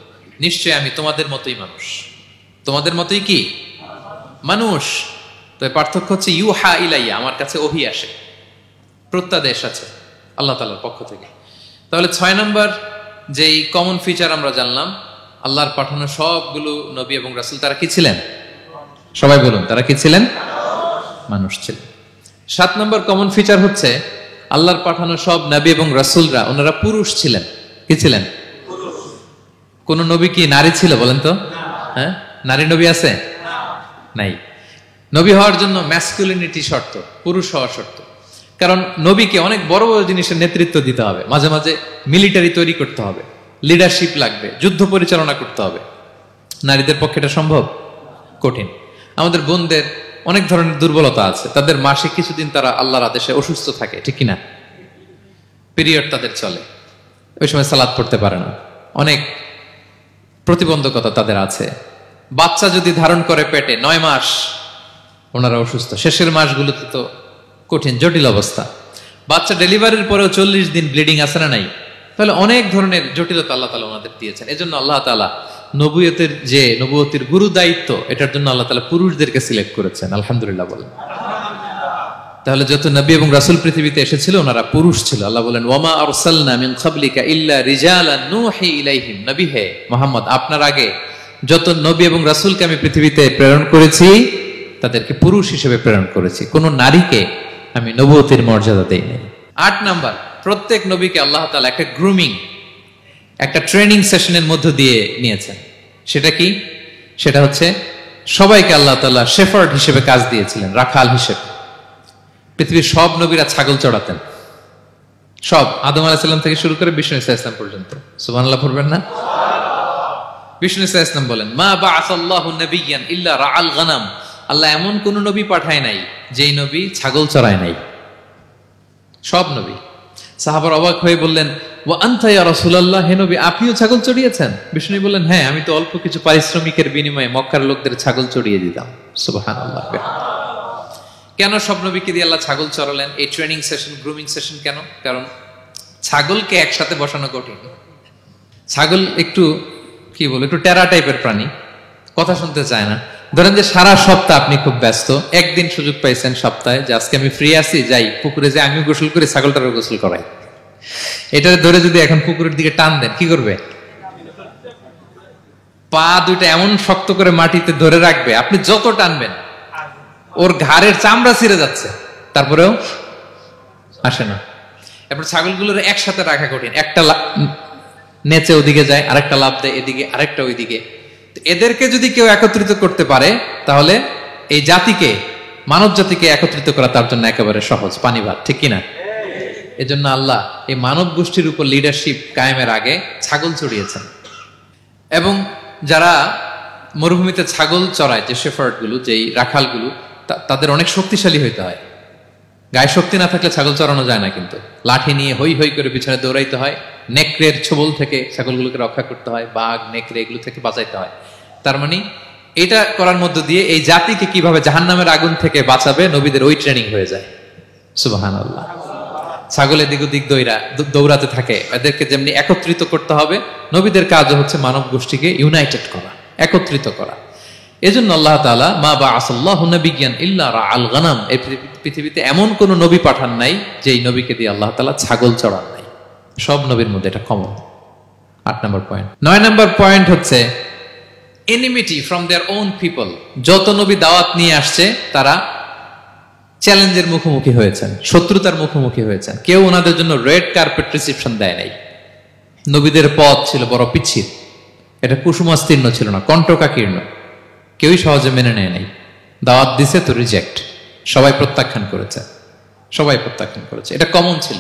নিশ্চয় আমি তোমাদের মতোই মানুষ। তোমাদের মতোই কি মানুষ। তো পার্থক্য হচ্ছে ইউহা ইলাইয়া, আমার কাছে ওহী আসে, প্রত্যাদেশ আছে আল্লাহ তাআলার পক্ষ থেকে। তাহলে 6 নাম্বার যেই কমন ফিচার আমরা জানলাম, আল্লাহর পাঠানো সবগুলো নবী এবং রাসূল তারা কি ছিলেন? সবাই বলুন, তারা কি ছিলেন? মানুষ ছিলেন। 7 নাম্বার কমন ফিচার হচ্ছে আল্লাহর পাঠানো সব নবী এবং রাসূলরা ওনারা পুরুষ ছিলেন। কি ছিলেন? কোন নবী কি নারী ছিল বলেন তো? হ্যাঁ, নারী নবী আছে? নাই। নবী হওয়ার জন্য ম্যাসকুলিনিটি শর্ত, পুরুষ হওয়া শর্ত। কারণ নবীকে অনেক বড় বড় জিনিসের নেতৃত্ব দিতে হবে, মাঝে মাঝে মিলিটারি তৈরি করতে হবে, লিডারশিপ লাগবে, যুদ্ধ পরিচালনা করতে হবে। নারীদের পক্ষে এটা সম্ভব? কঠিন। আমাদের বোনদের অনেক ধরনের দুর্বলতা আছে, তাদের মাসে কিছুদিন তারা আল্লাহর আদেশে অসুস্থ থাকে, ঠিক কিনা? পিরিয়ড তাদের চলে, ওই সময় সালাত পড়তে পারে না, অনেক প্রতিবন্ধকতা তাদের আছে। বাচ্চা যদি ধারণ করে পেটে 9 মাস, ওনারা অসুস্থ, শেষের মাসগুলোতে তো কঠিন জটিল অবস্থা। বাচ্চা ডেলিভারির পরেও 40 দিন ব্লিডিং আছে না নাই? তাহলে অনেক ধরনের জটিলতা আল্লাহ তাআলা ওনাদের দিয়েছেন। এজন্য আল্লাহ তাআলা নবুয়তের গুরু দায়িত্ব, এটার জন্য আল্লাহ তাআলা পুরুষদেরকে সিলেক্ট করেছেন। আলহামদুলিল্লাহ বলেন। তাহলে যত নবী এবং রাসূল পৃথিবীতে এসেছিল ওনারা পুরুষ ছিল। আল্লাহ বলেন, ওয়ামা আরসালনা মিন ক্বাবলিকা ইল্লা রিজালান নূহি ইলাইহিম। নবী হে মুহাম্মদ, আপনার আগে যত নবী এবং রাসূলকে আমি পৃথিবীতে প্রেরণ করেছি তাদেরকে পুরুষ হিসেবে প্রেরণ করেছি, কোন নারীকে আমি নবুয়তের মর্যাদা দেই নাই। 8 নাম্বার, প্রত্যেক নবীকে আল্লাহ তাআলা একটা গ্রুমিং, একটা ট্রেনিং সেশনের মধ্য দিয়ে নিয়েছেন। সেটা কি? সেটা হচ্ছে সবাইকে আল্লাহ তাআলা শেফার্ড হিসেবে কাজ দিয়েছিলেন, রাখাল হিসেবে। পৃথিবীর সব নবীরা ছাগল চড়াতেন, সব, আদম আলাইহিস সালাম থেকে শুরু করে বিষ্ণু ইসা ইসলাম পর্যন্ত। সুবহানাল্লাহ পড়বেন না? বিষ্ণু ইসা ইসলাম বলেন, মা বাআসাল্লাহু নাবিয়্যান ইল্লা রাআল গানাম। আল্লাহ এমন কোন নবী পাঠায় নাই যেই নবী ছাগল চড়ায় নাই, সব নবী। সাহাবার অবাক হয়ে বললেন, ওয়া আনতা ইয়া রাসূলুল্লাহ, হে নবী আপনিও ছাগল চড়িয়েছেন? বিষ্ণু বললেন, হ্যাঁ, আমি তো অল্প কিছু পারিশ্রমিকের বিনিময়ে মক্কার লোকদের ছাগল চড়িয়ে দিতাম। সুবহানাল্লাহ। কেন সব নবীকে দিয়ে আল্লাহ ছাগল চড়ালেন? এই ট্রেনিং সেশন, গ্রুমিং সেশন কেন? কারণ ছাগলকে একসাথে বসানো কঠিন। ছাগল একটু কি বলবো, একটু টেরা টাইপের প্রাণী, কথা শুনতে চায় না। ধরেন যে সারা সপ্তাহ আপনি খুব ব্যস্ত, একদিন সুযোগ পাইছেন সপ্তাহে যে আজকে আমি ফ্রি আছি, যাই পুকুরে যাই, আমিও গোসল করি, ছাগলটারও গোসল করাই। এটা ধরে যদি এখন পুকুরের দিকে টান দেন, কি করবে? পা দুইটা এমন শক্ত করে মাটিতে ধরে রাখবে, আপনি যত টানবেন ওর ঘাড়ের চামড়া ছিঁড়ে যাচ্ছে, তারপরেও আসে না। এরপর ছাগলগুলোর একসাথে রাখা কঠিন, একটা নেচে ওদিকে যায়, আরেকটা লাফ দেয় এদিকে, আরেকটা ওইদিকে। এদেরকে যদি কেউ একত্রিত করতে পারে তাহলে এই জাতিকে, মানব জাতিকে একত্রিত করা তার জন্য একেবারে সহজ, পানি ভাত, ঠিক কিনা? এজন্য আল্লাহ এই মানব গোষ্ঠীর উপর লিডারশিপ কায়েমের আগে ছাগল চড়িয়েছেন। এবং যারা মরুভূমিতে ছাগল চড়ায়, যে শেফার্ড গুলো, যেই রাখালগুলো, তাদের অনেক শক্তিশালী হইতে হয়। গায়ে শক্তি না থাকলে ছাগল চড়ানো যায় না, কিন্তু লাঠি নিয়ে হই হই করে পিছনে দৌড়াইতে হয়, নেকড়ের ছোবল থেকে ছাগলগুলোকে রক্ষা করতে হয়, বাঘ নেকড়ে এগুলো থেকে বাঁচাইতে হয়। তার মানে এটা করার মধ্য দিয়ে এই জাতিকে কিভাবে জাহান্নামের আগুন থেকে বাঁচাবে নবীদের ওই ট্রেনিং হয়ে যায়। সুবহানাল্লাহ। ছাগল এদিক ওদিক দৌড়াতে থাকে, এদেরকে যেমনি একত্রিত করতে হবে, নবীদের কাজও হচ্ছে মানব গোষ্ঠীকে ইউনাইটেড করা, একত্রিত করা। এজন্য আল্লাহ তাআলা মা বাআসাল্লাহু নাবিয়্যান ইল্লা রাআল গানাম, এই পৃথিবীতে এমন কোন নবী পাঠান নাই যেই নবীকে দিয়ে আল্লাহ তাআলা ছাগল চড়ান নাই। সব নবীর মধ্যে এটা কমন। 8 নম্বর পয়েন্ট। 9 নম্বর পয়েন্ট হচ্ছে enmity from their own people. যত নবী দাওয়াত নিয়ে আসছে তারা চ্যালেঞ্জের মুখোমুখি হয়েছেন, শত্রুতার মুখোমুখি হয়েছেন। কেউ ওনাদের জন্য রেড কার্পেট রিসেপশন দেয় নাই। নবীদের পথ ছিল বড় পিচ্ছিল, এটা কুসুমাস্তীর্ণ ছিল না, কণ্টকাকীর্ণ। কেউই সহজে মেনে নেয় নাই। দাওয়াত দিছে তো রিজেক্ট, সবাই প্রত্যাখ্যান করেছে, সবাই প্রত্যাখ্যান করেছে। এটা কমন ছিল,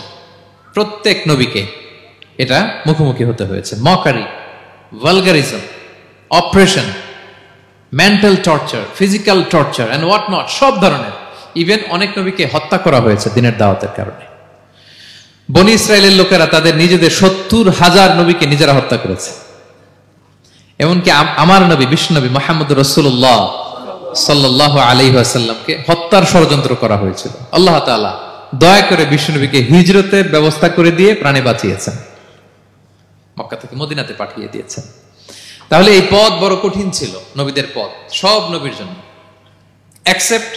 প্রত্যেক নবীকে এটা মুখোমুখি হতে হয়েছে। Mockery, vulgarism, operation, mental torture, physical torture and what not, সব ধরনের। ইভেন অনেক নবীকে হত্যা করা হয়েছে দিনের দাওয়াতের কারণে। বনি ইসরায়েলের লোকেরা তাদের নিজেদের 70,000 নবীকে নিজেরা হত্যা করেছে। এমনকি আমার নবী বিশ্বনবী মুহাম্মদ রাসূলুল্লাহ সাল্লাল্লাহু আলাইহি ওয়াসাল্লামকে হত্যার ষড়যন্ত্র করা হয়েছিল। আল্লাহ তাআলা দয়া করে বিশ্বনবীকে হিজরতের ব্যবস্থা করে দিয়ে প্রাণে বাঁচিয়েছেন, মক্কা থেকে মদিনাতে পাঠিয়ে দিয়েছেন। তাহলে এই পথ বড় কঠিন ছিল, নবীদের পথ, সব নবীর জন্য, এক্সেপ্ট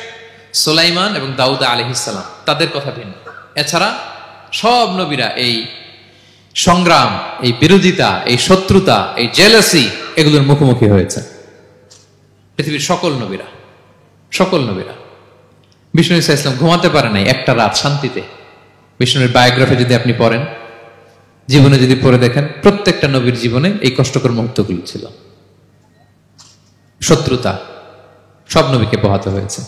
সুলাইমান এবং দাউদ আলাইহিস সালাম, তাদের কথা ভিন্ন। এছাড়া সব নবীরা এই সংগ্রাম, এই বিরোধিতা, এই শত্রুতা, এই জেলাসি, এগুলোর মুখোমুখি হয়েছে পৃথিবীর সকল নবীরা, সকল নবীরা। বিষ্ণু ইসা ইসলাম ঘুমাতে পারে নাই একটা রাত শান্তিতে। বিষ্ণুর বায়োগ্রাফি যদি আপনি পড়েন, জীবনে যদি পড়ে দেখেন, প্রত্যেকটা নবীর জীবনে এই কষ্টকর মুহূর্তগুলো ছিল। শত্রুতা সব নবীকে পোহাতে হয়েছে।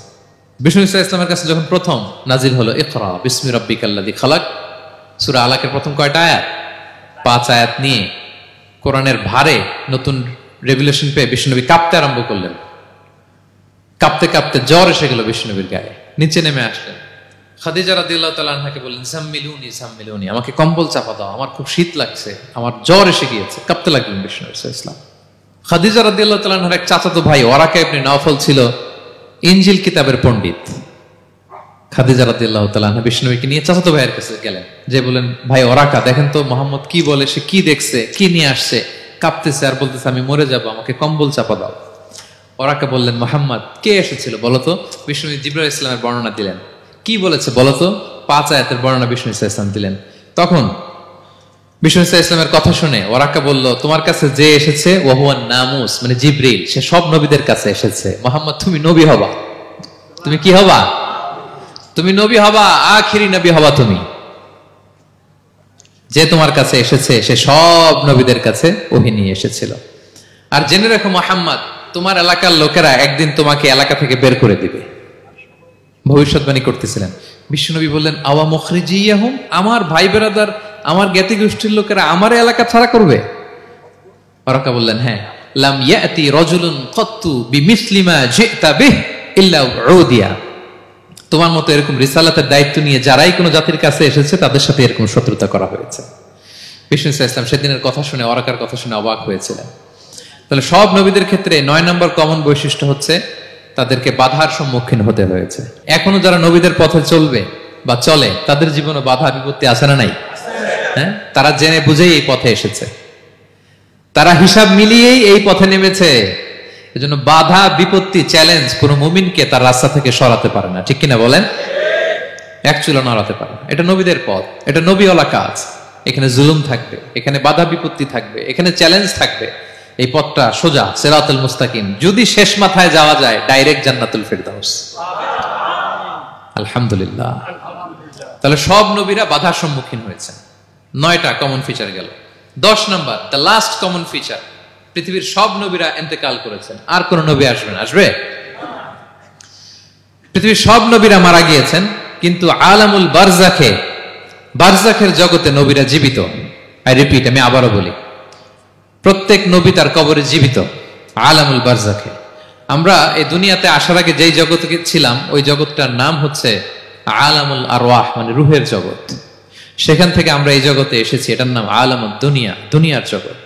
বিষ্ণু ইসা ইসলামের কাছে যখন প্রথম নাজিল হলো ইকরা বিসমি রাব্বিকাল্লাযী খালাক, সূরা আলাকের প্রথম কয়টা আয়াত? 5 আয়াত নিয়ে কোরআনের ভারে নতুন রেভিলেশন পেয়ে বিষ্ণুনবী কাঁপতে আরম্ভ করলেন। কাঁপতে কাঁপতে জ্বর এসে গেল বিষ্ণুনবীর গায়ে, নিচে নেমে আসলেন। খাদিজা রাদিয়াল্লাহু তাআলা আনহাকে বললেন, জাম্মিলুনি জাম্মিলুনি, আমাকে কম্বল চাপা দাও, আমার খুব শীত লাগছে, আমার জ্বর এসে গিয়েছে। কাঁপতে লাগলেন বিষ্ণু ইসলাম। খাদিজা রাদিয়াল্লাহু তাআলা আনহার এক চাচাতো ভাই ওয়ারাকা ইবনে নাওফল ছিল ইনজিল কিতাবের পণ্ডিত খাদিজা রাদিয়াল্লাহু তাআলা আনহা বিষ্ণুকে নিয়ে চাচাতো ভাইয়ের কাছে গেলেন, যে বলেন, ভাই ওরাকা দেখেন তো মোহাম্মদ কি বলে, সে কি দেখছে, কি নিয়ে আসছে, কাঁপতেছে আর বলতেছে আমি মরে যাব, আমাকে কম্বল চাপা দাও। ওরাকা বললেন, মোহাম্মদ কে এসেছিল বলতো? বিষ্ণু জিবরাইল ইসলামের বর্ণনা দিলেন। কি বলেছে বলতো? 5 আয়াতের বর্ণনা বিষ্ণু ইসলাম দিলেন। তখন বিষ্ণু ইসলামের কথা শুনে ওরাকা বলল, তোমার কাছে যে এসেছে ওহুয়ান নামুস, মানে জিবরিল, সে সব নবীদের কাছে এসেছে। মোহাম্মদ তুমি নবী হবা, তুমি কি হবা? তুমি নবী হবা, আখিরি নবী হবা তুমি। যে তোমার কাছে এসেছে সে সব নবীদের কাছে ওহী নিয়ে এসেছিল। আর জেনে রাখো মোহাম্মদ, তোমার এলাকার লোকেরা একদিন তোমাকে এলাকা থেকে বের করে দিবে। ভবিষ্যৎবাণী করতেছিলেন। বিশ্বনবী বললেন, আওয়া মুখরিজিয়াহুম, আমার ভাই বেরাদার, আমার জ্ঞাতি গোষ্ঠীর লোকেরা আমার এলাকা ছাড়া করবে? ওরাকা বললেন, হ্যাঁ। লাম ইয়াতি রাজুলুন ক্বাত্তু বিমিসলি মা জিতা বিহি ইল্লা উদিয়া, তোমার মতো এরকম রিসালাতের দায়িত্ব নিয়ে যারাই কোনো জাতির কাছে এসেছে তাদের সাথে এরকম শত্রুতা করা হয়েছে। বিষ্ণু ইসলাম সেদিনের কথা শুনে, ওরাকার কথা শুনে অবাক হয়েছিলেন। তাহলে সব নবীদের ক্ষেত্রে 9 নম্বর কমন বৈশিষ্ট্য হচ্ছে তাদেরকে বাধার সম্মুখীন হতে হয়েছে। এখনো যারা নবীদের পথে চলবে বা চলে তাদের জীবনে বাধা বিপত্তি আছে না নাই? হ্যাঁ, তারা জেনে বুঝেই এই পথে এসেছে, তারা হিসাব মিলিয়েই এই পথে নেমেছে। এজন্য বাধা বিপত্তি চ্যালেঞ্জ কোন মুমিনকে তার রাস্তা থেকে সরাতে পারে না, ঠিক কিনা বলেন? এক চুলো নড়াতে পারে না। এটা নবীদের পথ, এটা নবীওয়ালা কাজ। এখানে জুলুম থাকবে, এখানে বাধা বিপত্তি থাকবে, এখানে চ্যালেঞ্জ থাকবে। এই পথটা সোজা, সিরাতুল মুস্তাকিম। যদি শেষ মাথায় যাওয়া যায়, ডাইরেক্ট জান্নাতুল ফিরদাউস। আলহামদুলিল্লাহ। তাহলে সব নবীরা বাধার সম্মুখীন হয়েছে। 9টা কমন ফিচার গেল। 10 নম্বর, দ্য লাস্ট কমন ফিচার, পৃথিবীর সব নবীরা ইন্তেকাল করেছেন, আর কোন নবী আসবেন? আসবে? পৃথিবীর সব নবীরা মারা গিয়েছেন, কিন্তু আলামুল বারজাখে, বারজাখের জগতে নবীরা জীবিত। আই রিপিট, আমি আবারও বলি, প্রত্যেক নবী তার কবরে জীবিত। আলামুল বারজাখে। আমরা এই দুনিয়াতে আসার আগে যেই জগতে ছিলাম, ওই জগৎটার নাম হচ্ছে আলামুল আরওয়াহ, মানে রুহের জগৎ। সেখান থেকে আমরা এই জগতে এসেছি, এটার নাম আলামুদ দুনিয়া, দুনিয়ার জগৎ।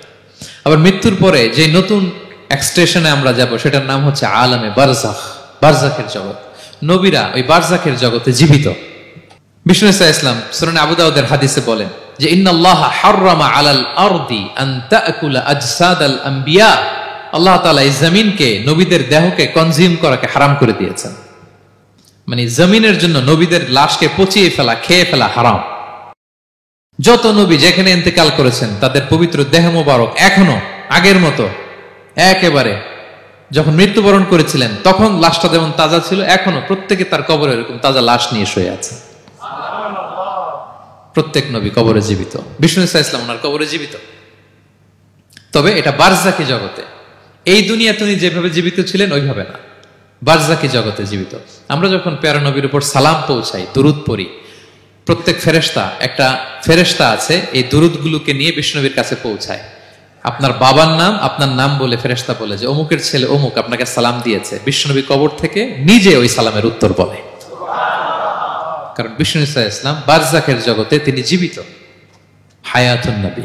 আবার মৃত্যুর পরে যে নতুন এক্সটেশনে আমরা যাব, সেটার নাম হচ্ছে আলামে বারজাখ, বারজাখের জগৎ। নবীরা ওই বারজাখের জগতে জীবিত। বিষ্ণু ইসলাম সুনানে আবু দাউদের হাদিসে বলেন যে, ইন্নাল্লাহা হাররামা আলাল আরদি আন তাকুলা আজসাদাল আম্বিয়া, আল্লাহ তাআলা এই জমিনকে, নবীদের দেহকে কনজিউম করাকে হারাম করে দিয়েছেন। মানে জমিনের জন্য নবীদের লাশকে পচিয়ে ফেলা, খেয়ে ফেলা হারাম। যত নবী যেখানে ইন্তেকাল করেছেন, তাদের পবিত্র দেহ মোবারক এখনো আগের মতো একেবারে, যখন মৃত্যুবরণ করেছিলেন তখন লাশটা যেমন তাজা ছিল, এখনো প্রত্যেকে তার কবরে এরকম তাজা লাশ নিয়ে শুয়ে আছে। প্রত্যেক নবী কবরে জীবিত। বিষ্ণু ইসলাম ওনার কবরে জীবিত। তবে এটা বারজাকি জগতে। এই দুনিয়াতে উনি যেভাবে জীবিত ছিলেন ওইভাবে না, বারজাকি জগতে জীবিত। আমরা যখন প্যারা নবীর উপর সালাম পৌঁছাই, দুরুদ পড়ি, প্রত্যেক ফেরেশতা, একটা ফেরেশতা আছে এই দুরুদগুলোকে নিয়ে বিষ্ণুনবীর কাছে পৌঁছায়। আপনার বাবার নাম, আপনার নাম বলে ফেরেশতা বলে যে অমুকের ছেলে অমুক আপনাকে সালাম দিয়েছে। বিষ্ণুনবী কবর থেকে নিজে ওই সালামের উত্তর বলে, কারণ বিষ্ণু ইসলাম বারজাকের জগতে তিনি জীবিত। হায়াতুন নবী,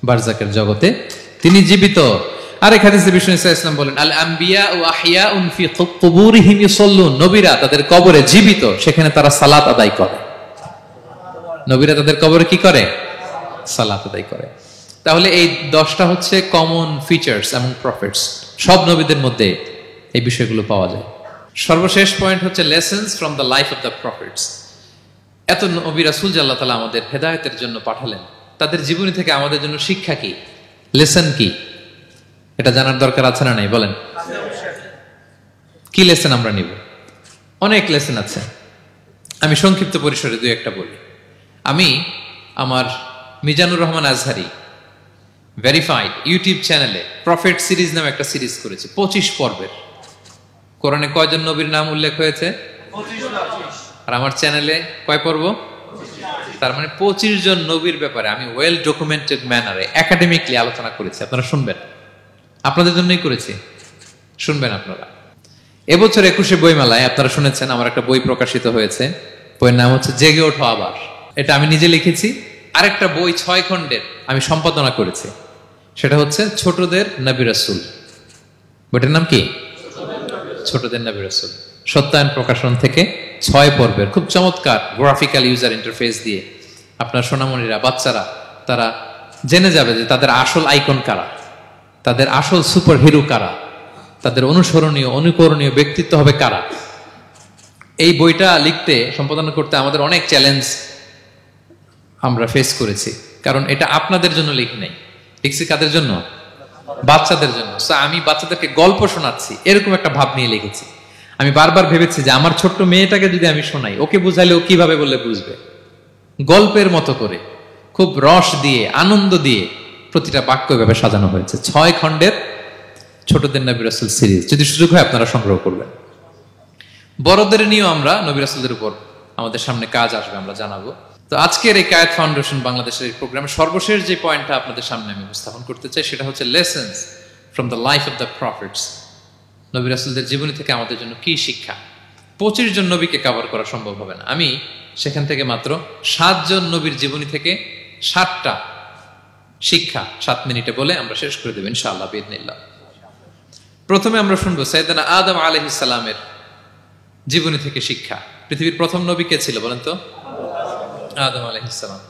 বারজাকের জগতে তিনি জীবিত। আরেক হাদিসে বিষ্ণু ইসলাম বলেন, আল আম্বিয়া ও আহিয়াউন ফি কুবুরিহিম ইউসাল্লুন, নবীরা তাদের কবরে জীবিত, সেখানে তারা সালাত আদায় করে। নবীরা তাদের কবরে কি করে? সালাত আদায় করে। তাহলে এই 10টা হচ্ছে কমন ফিচার্স এবং প্রফিটস। সব নবীদের মধ্যে এই বিষয়গুলো পাওয়া যায়। সর্বশেষ পয়েন্ট হচ্ছে lessons from the life of the profits. এত নবী রাসূল যে আল্লাহ তাআলা আমাদের হেদায়েতের জন্য পাঠালেন, তাদের জীবনী থেকে আমাদের জন্য শিক্ষা কি, লেসন কি, এটা জানার দরকার আছে না নাই? বলেন, কি লেসন আমরা নিব? অনেক লেসন আছে। আমি সংক্ষিপ্ত পরিসরে 2-1টা বলি। আমি আমার মিজানুর রহমান আজহারি ভেরিফাইড ইউটিউব চ্যানেলে প্রফেট সিরিজ নামে একটা সিরিজ করেছি, 25 পর্বের। কোরআনে কয়জন নবীর নাম উল্লেখ হয়েছে? 25। আর আমার চ্যানেলে কয় পর্ব? তার মানে 25 জন নবীর ব্যাপারে আমি ওয়েল ডকুমেন্টেড ম্যানারে একাডেমিকলি আলোচনা করেছি। আপনারা শুনবেন, আপনাদের জন্যই করেছি, শুনবেন আপনারা। এবছর 21শে বইমেলায় আপনারা শুনেছেন আমার একটা বই প্রকাশিত হয়েছে। বইয়ের নাম হচ্ছে জেগে ওঠো আবার। এটা আমি নিজে লিখেছি। আরেকটা বই 6 খণ্ডের আমি সম্পাদনা করেছি, সেটা হচ্ছে ছোটদের নবী রাসূল। বইটার নাম কি? ছোটদের নবী রাসূল। সত্যায়ন প্রকাশন থেকে 6 পর্বের খুব চমৎকার গ্রাফিক্যাল ইউজার ইন্টারফেস দিয়ে আপনার সোনামণিরা, বাচ্চারা তারা জেনে যাবে যে তাদের আসল আইকন কারা, তাদের আসল সুপার হিরো কারা, তাদের অনুসরণীয় অনুকরণীয় ব্যক্তিত্ব হবে কারা। এই বইটা লিখতে, সম্পাদনা করতে আমাদের অনেক চ্যালেঞ্জ আমরা ফেস করেছি, কারণ এটা আপনাদের জন্য লিখি নাই, লিখছি কাদের জন্য? বাচ্চাদের জন্য। আমি বাচ্চাদেরকে গল্প শোনাচ্ছি এরকম একটা ভাব নিয়ে লিখেছি। আমি বারবার ভেবেছি যে আমার ছোট্ট মেয়েটাকে যদি আমি শোনাই, ওকে বুঝাইলে ও কিভাবে বললে বুঝবে। গল্পের মতো করে খুব রস দিয়ে, আনন্দ দিয়ে প্রতিটা বাক্য এভাবে সাজানো হয়েছে। 6 খণ্ডের ছোটদের নবী রাসূল সিরিজ। যদি সুযোগ হয় আপনারা সংগ্রহ করবেন। বড়দের নিয়েও আমরা নবী রাসূলদের উপর আমাদের সামনে কাজ আসবে, আমরা জানাবো। তো আজকের এই কায়েত ফাউন্ডেশন বাংলাদেশের এই প্রোগ্রামের সর্বশেষ যে পয়েন্টটা আপনাদের সামনে আমি উপস্থাপন করতে চাই, সেটা হচ্ছে lessons from the life of the prophets. নবী রাসূলদের জীবনী থেকে আমাদের জন্য কি শিক্ষা। 25 জন নবীকে কভার করা সম্ভব হবে না। আমি সেখান থেকে মাত্র 7 জন নবীর জীবনী থেকে 7টা শিক্ষা 7 মিনিটে বলে আমরা শেষ করে দেব ইনশাআল্লাহ বিইذنিল্লাহ। প্রথমে আমরা শুনবো সাইয়েদনা আদম আলাইহিস সালামের জীবনী থেকে শিক্ষা। পৃথিবীর প্রথম নবী কে ছিল বলেন তো? আদম আলাইহিস সালাম।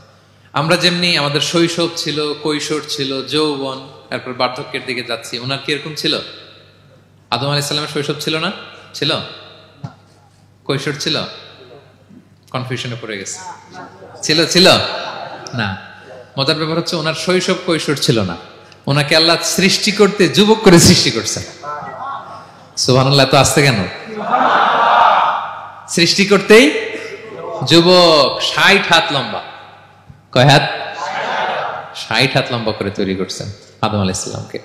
আমরা যেমনি আমাদের শৈশব ছিল, কৈশোর ছিল, যৌবন, তারপর বার্ধক্যের দিকে যাচ্ছি, ওনার কি এরকম ছিল? আদম আলাইহিস সালামের শৈশব ছিল না? ছিল? কৈশোর ছিল? কনফিউশনে পড়ে গেছে। ছিল? ছিল না। মজার ব্যাপার হচ্ছে ওনার শৈশব কৈশোর ছিল না, ওনাকে আল্লাহ সৃষ্টি করতে যুবক করে সৃষ্টি করছেন। সুবহানাল্লাহ। তো আসতে কেন? সৃষ্টি করতেই যুবক, 60 হাত লম্বা। কয় হাত? 60 হাত লম্বা করে তৈরি করছেন আদম আলাইহিস সালামকে।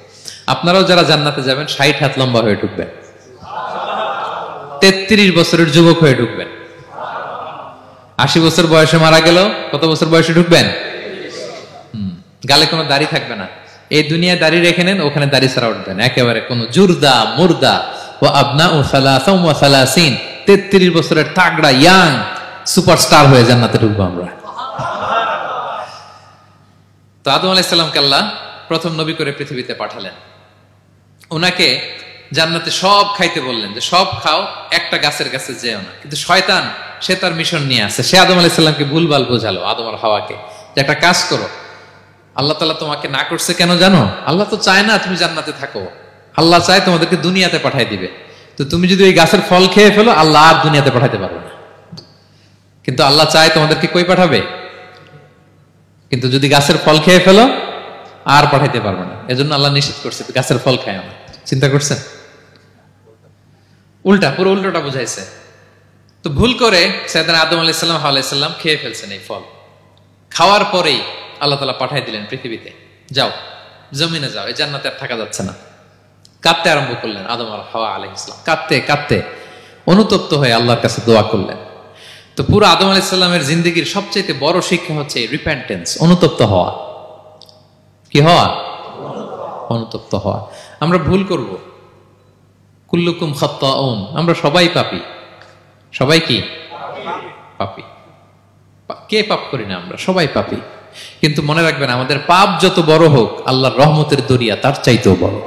আপনারাও যারা জান্নাতে যাবেন 60 হাত লম্বা হয়ে ঢুকবেন, 33 বছরের যুবক হয়ে ঢুকবেন। 80 বছর বয়সে মারা গেল, কত বছর বয়সে ঢুকবেন? গালে কোনো দাড়ি থাকবে না। এই দুনিয়ায় দাড়ি রেখে নেন, ওখানে দাড়ি ছাড়া উঠবেন একেবারে কোনো জুরদা মুর্দা। ও আবনাউ সালাসাম ওয়া সালাসিন, 33 বছরের তাগড়া ইয়াং সুপারস্টার হয়ে জান্নাতে ঢুকবো আমরা। তো আদম আলাইহিস সালামকে আল্লাহ প্রথম নবী করে পৃথিবীতে পাঠালেন। ওনাকে জান্নাতে সব খাইতে বললেন যে সব খাও, একটা গাছের কাছে যেও না। কিন্তু শয়তান সে তার মিশন নিয়ে আসে। সে আদম আলাইহিস সালামকে ভুলভাল বোঝালো, আদম আর হাওয়াকে, যে একটা কাজ করো, আল্লাহ তাআলা তোমাকে না করছে কেন জানো? আল্লাহ তো চায় না তুমি জান্নাতে থাকো, আল্লাহ চায় তোমাদেরকে দুনিয়াতে পাঠাই দিবে। তো তুমি যদি ওই গাছের ফল খেয়ে ফেলো, আল্লাহ আর দুনিয়াতে পাঠাইতে পারবে না। কিন্তু আল্লাহ চায় তোমাদেরকে কই পাঠাবে? কিন্তু যদি গাছের ফল খেয়ে ফেলো আর পাঠাইতে পারবে না। এজন্য আল্লাহ নিষেধ করছে গাছের ফল খায় না। চিন্তা করছেন? উল্টা, পুরো উল্টোটা বুঝাইছে। তো ভুল করে সাইয়েদনা আদম আলাইহিস সালাম হাওয়া আলাইহিস সালাম খেয়ে ফেলছেন এই ফল। খাওয়ার পরেই আল্লাহ তাআলা পাঠিয়ে দিলেন পৃথিবীতে, যাও জমিনে যাও, এই জান্নাতে আর থাকা যাচ্ছে না। কাঁদতে আরম্ভ করলেন আদম আর হাওয়া আলাইহিস সালাম। কাঁদতে কাঁদতে অনুতপ্ত হয়ে আল্লাহর কাছে দোয়া করলেন। তো পুরো আদম আলাইহিস সালামের জিন্দেগির সবচেয়ে বড় শিক্ষা হচ্ছে রিপেন্টেন্স, অনুতপ্ত হওয়া। কি হওয়া? অনুতপ্ত হওয়া। আমরা ভুল করব, কুল্লুকুম খাত্তাউন, আমরা সবাই পাপী। সবাই কি? পাপী। কে পাপ করি না? আমরা সবাই পাপী। কিন্তু মনে রাখবেন, আমাদের পাপ যত বড় হোক, আল্লাহর রহমতের দরিয়া তার চাইতেও বড়,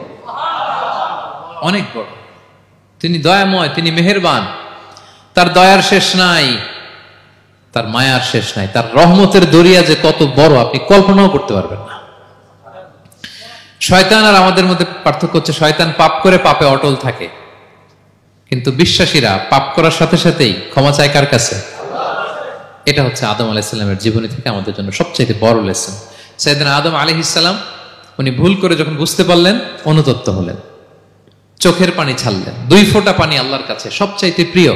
অনেক বড়। তিনি দয়াময়, তিনি মেহেরবান, তার দয়ার শেষ নাই, তার মায়ার শেষ নাই। তার রহমতের দরিয়া যে কত বড় আপনি কল্পনাও করতে পারবেন না। শয়তান আর আমাদের মধ্যে পার্থক্য হচ্ছে, শয়তান পাপ করে পাপে অটল থাকে, কিন্তু বিশ্বাসীরা পাপ করার সাথে সাথেই ক্ষমা চায় কার কাছে? এটা হচ্ছে আদম আলাইহিস সালামের জীবনী থেকে আমাদের জন্য সবচেয়ে বড় লেসন। সাইয়েদনা আদম আলাইহিস সালাম উনি ভুল করে যখন বুঝতে পারলেন, অনুতপ্ত হলেন, চোখের পানি ছাড়লেন। 2 ফোঁটা পানি আল্লাহর কাছে সবচাইতে প্রিয়।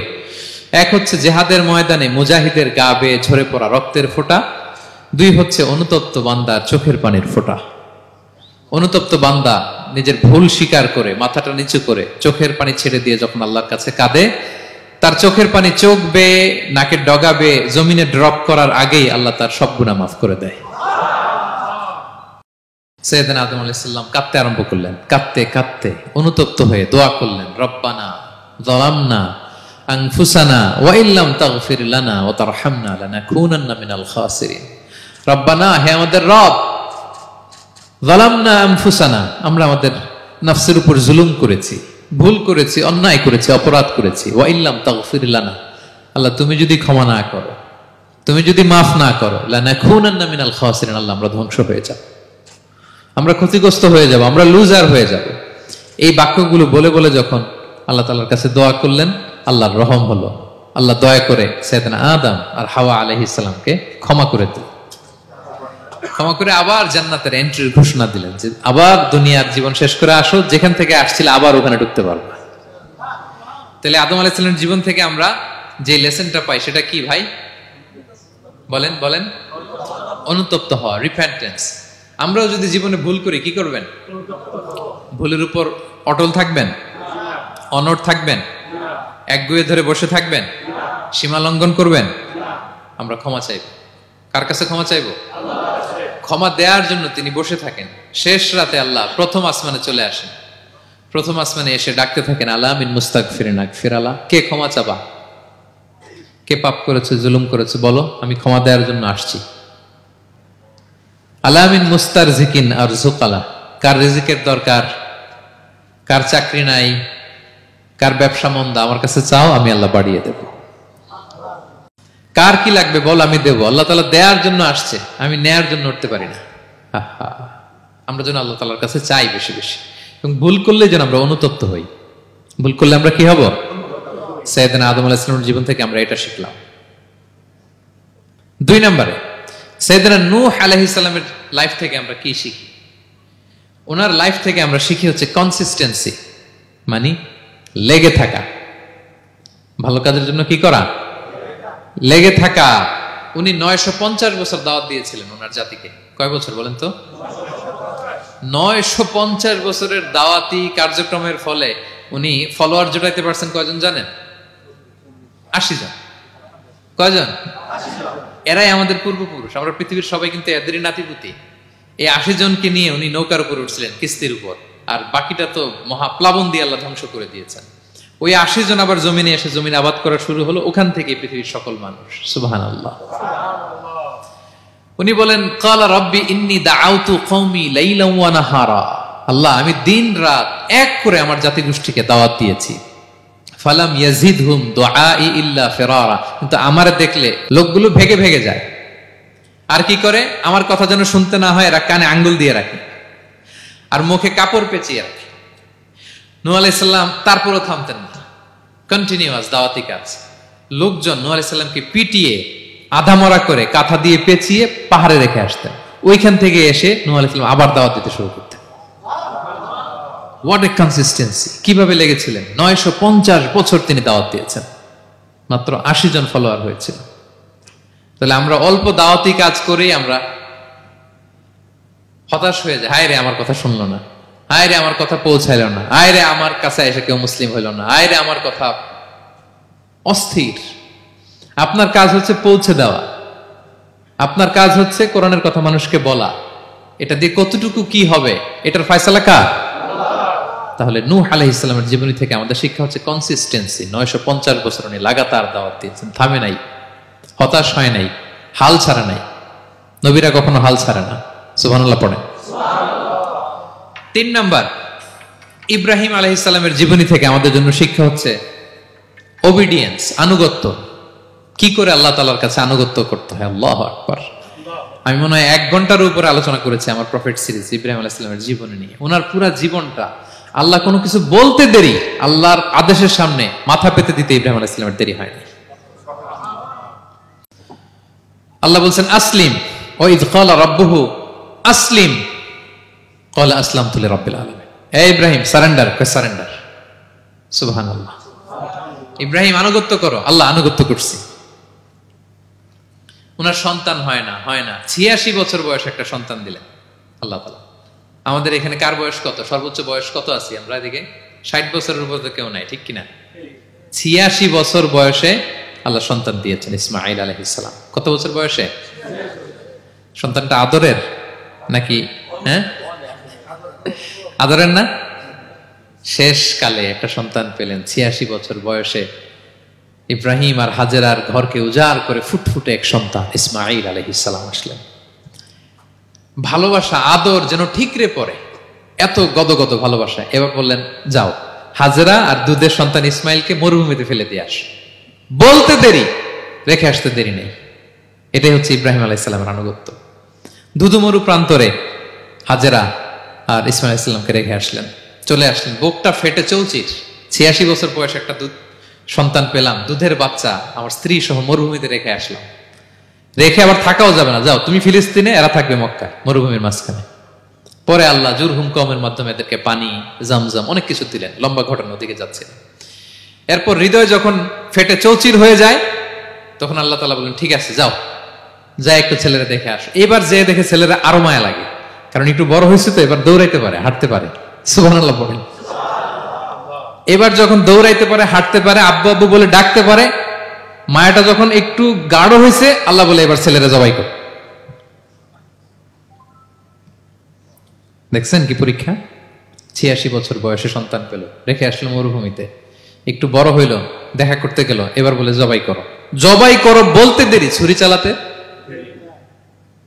এক হচ্ছে জেহাদের ময়দানে মুজাহিদের গা বেয়ে ঝরে পড়া রক্তের ফোঁটা, 2 হচ্ছে অনুতপ্ত বান্দার চোখের পানির ফোঁটা। অনুতপ্ত বান্দা নিজের ভুল স্বীকার করে মাথাটা নিচু করে চোখের পানি ছেড়ে দিয়ে যখন আল্লাহর কাছে কাঁদে, তার চোখের পানি চোখ বেয়ে নাকের ডগা বেয়ে জমিনে ড্রপ করার আগেই আল্লাহ তার সব গুনাহ মাফ করে দেয়। সাইয়েদনা আদম আলাইহিস সালাম কাঁদতে আরম্ভ করলেন। কাঁদতে কাঁদতে অনুতপ্ত হয়ে দোয়া করলেন, রব্বানা যালামনা আনফুসানা ওয়া ইল্লাম তাগফির লানা ওয়া তারহামনা লানাকুনান্না মিনাল খাসিরিন। রব্বানা, হে আমাদের রব, যালামনা আনফুসানা, আমরা আমাদের নফসের উপর জুলুম করেছি, ভুল করেছি, অন্যায় করেছি, অপরাধ করেছি। ওয়া ইল্লাম তাগফির লানা, আল্লাহ তুমি যদি ক্ষমা না করো, তুমি যদি মাফ না করো, লানাকুনান্না মিনাল খাসিরিন, আল্লাহ আমরা ধ্বংস হয়ে যাব, আমরা ক্ষতিগ্রস্ত হয়ে যাব, আমরা লুজার হয়ে যাব। এই বাক্যগুলো বলে বলে যখন আল্লাহ তাআলার কাছে দোয়া করলেন, আল্লাহর রহম হলো। আল্লাহ দয়া করে সাইয়েদনা আদম আর হাওয়া আলাইহিস সালামকে ক্ষমা করে দিলেন। ক্ষমা করে আবার জান্নাতের এন্ট্রির ঘোষণা দিলেন যে আবার দুনিয়ার জীবন শেষ করে আসো, যেখান থেকে আসছিলে আবার ওখানে ঢুকতে পারবে। তাহলে আদম আলাইহিস সালামের জীবন থেকে আমরা যে লেসনটা পাই সেটা কি ভাই? বলেন বলেন। অনুতপ্ত হওয়া, রিপেন্টেন্স। আমরাও যদি জীবনে ভুল করি কি করবেন? ভুলের উপর অটল থাকবেন? অনড় থাকবেন? একগুঁয়ে ধরে বসে থাকবেন? সীমা লঙ্ঘন করবেন? আমরা ক্ষমা চাইব। কার কাছে ক্ষমা চাইব? ক্ষমা দেওয়ার জন্য তিনি বসে থাকেন। শেষ রাতে আল্লাহ প্রথম আসমানে চলে আসেন। প্রথম আসমানে এসে ডাকতে থাকেন, আলা মিন মুস্তাগফিরিন আগফির আলা, কে ক্ষমা চাবা? কে পাপ করেছে, জুলুম করেছে, বলো, আমি ক্ষমা দেওয়ার জন্য আসছি। আলা মিন মুস্তারজিকিন আরযুক আলা, কার রিজিকের দরকার, কার চাকরি নাই, কার ব্যবসা মন্দা, আমার কাছে চাও, আমি আল্লাহ বাড়িয়ে দেব। কার কি লাগবে বল, আমি দেব। আল্লাহ তাআলা দেওয়ার জন্য আসছে, আমি নেয়ার জন্য উঠতে পারি না। আমরা যেন আল্লাহ তাআলার কাছে চাই বেশি বেশি, এবং ভুল করলে যেন আমরা অনুতপ্ত হই। ভুল করলে আমরা কি হব? সাইয়েদনা আদম আলাইহিস সালামের জীবন থেকে আমরা এটা শিখলাম। 2 নম্বরে সাইয়েদনা নূহ আলাইহিস সালামের লাইফ থেকে আমরা কি শিখি? ওনার লাইফ থেকে আমরা শিখি হচ্ছে কনসিস্টেন্সি, মানে লেগে থাকা। ভালো কাজের জন্য কি করা? লেগে থাকা। উনি 950 বছর দাওয়াত দিয়েছিলেন ওনার জাতিকে। কয় বছর বলেন তো? 950 বছরের দাওয়াতি কার্যক্রমের ফলে উনি ফলোয়ার জোটাইতে পারছেন কয়জন জানেন? 80 জন। কয়জন? এরাই আমাদের পূর্বপুরুষ। আমরা পৃথিবীর সবাই কিন্তু এদেরই নাতিপুতি। এই 80 জনকে নিয়ে উনি নৌকার উপর উঠছিলেন, কিস্তির উপর, আর বাকিটা তো মহাপ্লাবন দিয়ে আল্লাহ ধ্বংস করে দিয়েছেন। ওই 80 জন আবার জমিনে এসে জমিন আবাদ করা শুরু হলো, ওখান থেকে পৃথিবীর সকল মানুষ। সুবহানাল্লাহ। উনি বলেন, ক্বালা রাব্বি ইন্নী দাআউতু কওমি লাইলান ওয়া নাহারা, আল্লাহ আমি দিন রাত এক করে আমার জাতি গোষ্ঠীকে দাওয়াত দিয়েছি। ফালাম ইয়াজিদহুম দুআই ইল্লা ফিরারা, কিন্তু আমারে দেখলে লোকগুলো ভেগে ভেগে যায়। আর কি করে? আমার কথা যেন শুনতে না হয়, এরা কানে আঙ্গুল দিয়ে রাখে আর মুখে কাপড় পেঁচিয়ে রাখে। নূহ আলাইহিস সালাম তারপরও থামতেন না, কন্টিনিউয়াস দাওয়াতি কাজ। লোকজন নূহ আলাইহিস সালামকে পিটিয়ে আধামরা করে কাঁথা দিয়ে পেঁচিয়ে পাহাড়ে রেখে আসতেন। ওইখান থেকে এসে নূহ আলাইহিস সালাম আবার দাওয়াত দিতে শুরু করতেন। What a consistency! কিভাবে লেগেছিলেন! 950 বছর তিনি দাওয়াত দিয়েছেন, মাত্র 80 জন ফলোয়ার হয়েছিল। তাহলে আমরা অল্প দাওয়াতি কাজ করেই আমরা হতাশ হয়ে যাই। হায় রে, আমার কথা শুনলো না, হায় রে আমার কথা পৌঁছাইলো না, হায় রে আমার কাছে এসে কেউ মুসলিম হইল না, হায় রে আমার কথা। অস্থির। আপনার কাজ হচ্ছে পৌঁছে দেওয়া, আপনার কাজ হচ্ছে কোরআনের কথা মানুষকে বলা। এটা দিয়ে কতটুকু কি হবে এটার ফয়সালা কার? তাহলে নূহ আলাইহিস সালামের জীবনী থেকে আমাদের শিক্ষা হচ্ছে কনসিস্টেন্সি। 950 বছর উনি লাগাতার দাওয়াত দিয়েছেন, থামে নাই, হতাশ হয় নাই, হাল ছাড়ে নাই। নবীরা কখনো হাল ছাড়ে না। সুবহানাল্লাহ পড়েন। 3 নাম্বার, ইব্রাহিম আলাইহিস সালামের জীবনী থেকে আমাদের জন্য শিক্ষা হচ্ছে ওবিডিয়েন্স, আনুগত্য। কি করে আল্লাহ তাআলার কাছে আনুগত্য করতে হয়। আল্লাহু আকবার। আমি মনে হয় 1 ঘন্টার উপরে আলোচনা করেছি আমার প্রফেট সিরিজ ইব্রাহিম আলাইহিস সালামের জীবনী নিয়ে। ওনার পুরো জীবনটা, আল্লাহ কোনো কিছু বলতে দেরি, আল্লাহর আদেশের সামনে মাথা পেতে দিতে ইব্রাহিম আলাইহিস সালামের দেরি হয়নি। আল্লাহ বলছেন আসলিম, ওয়া ইয ক্বালা রাব্বুহু আসলিম ক্বালা আসলামতু লিরাব্বিল আলামিন। হে ইব্রাহিম সারেন্ডার, কই সারেন্ডার। সুবহানাল্লাহ। ইব্রাহিম আনুগত্য করো, আল্লাহ আনুগত্য করছি। ওনার সন্তান হয় না 86 বছর বয়সে একটা সন্তান দিলেন আল্লাহ তাআলা। আমাদের এখানে কার বয়স কত? সর্বোচ্চ বয়স কত আছি আমরা? এদিকে 60 বছরের উপর তো কেউ নাই, ঠিক কিনা? 86 বছর বয়সে আল্লাহ সন্তান দিয়েছেন, ইসমাঈল আলাইহিস সালাম। কত বছর বয়সে? সন্তানটা আদরের নাকি? হ্যাঁ, আদরের না? শেষ কালে একটা সন্তান পেলেন 86 বছর বয়সে। ইব্রাহিম আর হাজেরার ঘরকে উজাড় করে ফুটফুটে এক সন্তান ইসমাঈল আলাইহিস সালাম আসলেন। ভালোবাসা, আদর যেন ঠিকরে পড়ে, এত গদগদ ভালোবাসা। এবার বললেন যাও হাজেরা আর দুধের সন্তান ইসমাইলকে মরুভূমিতে ফেলে দিয়ে আস। বলতে দেরি, রেখে আসতে দেরি নেই। এটাই হচ্ছে ইব্রাহিম আলাইহিস সালামের আনুগত্য। দুধুমরু প্রান্তরে হাজেরা আর ইসমাইল আলাইহিস সালামকে রেখে আসলেন, চলে আসলেন। বুকটা ফেটে চৌচির, 86 বছর বয়সে একটা দুধ সন্তান পেলাম, দুধের বাচ্চা আমার স্ত্রী সহ মরুভূমিতে রেখে আসলাম। রেখে আবার থাকাও যাবে না, যাও তুমি ফিলিস্তিনে, এরা থাকবে মক্কায় মরুভূমির মাঝখানে। পরে আল্লাহ জুরহুম কওমের মাধ্যমে এদেরকে পানি, জামজাম অনেক কিছু দিলেন। লম্বা ঘটনার দিকে যাচ্ছে। এরপর হৃদয় যখন ফেটে চৌচির হয়ে যায়, তখন আল্লাহ তাআলা বলেন ঠিক আছে যাও, যা একটু ছেলেরা দেখে আসো। এবার যে দেখে ছেলেরা আরো মায়া লাগে, কারণ একটু বড় হয়েছে তো, এবার দৌড়াইতে পারে, হাঁটতে পারে। সুবহানাল্লাহ পড়েন। এবার যখন দৌড়াইতে পারে, হাঁটতে পারে, আব্বু আব্বু বলে ডাকতে পারে, মায়াটা যখন একটু গাঢ় হয়েছে, আল্লাহ বলে এবার ছেলেরা জবাই কর। দেখছেন কি পরীক্ষা? 86 বছর বয়সে সন্তান পেল, রেখে আসলো মরুভূমিতে, একটু বড় হইল, দেখা করতে গেল, এবার বলে জবাই করো। জবাই করো বলতে দেরি, ছুরি চালাতে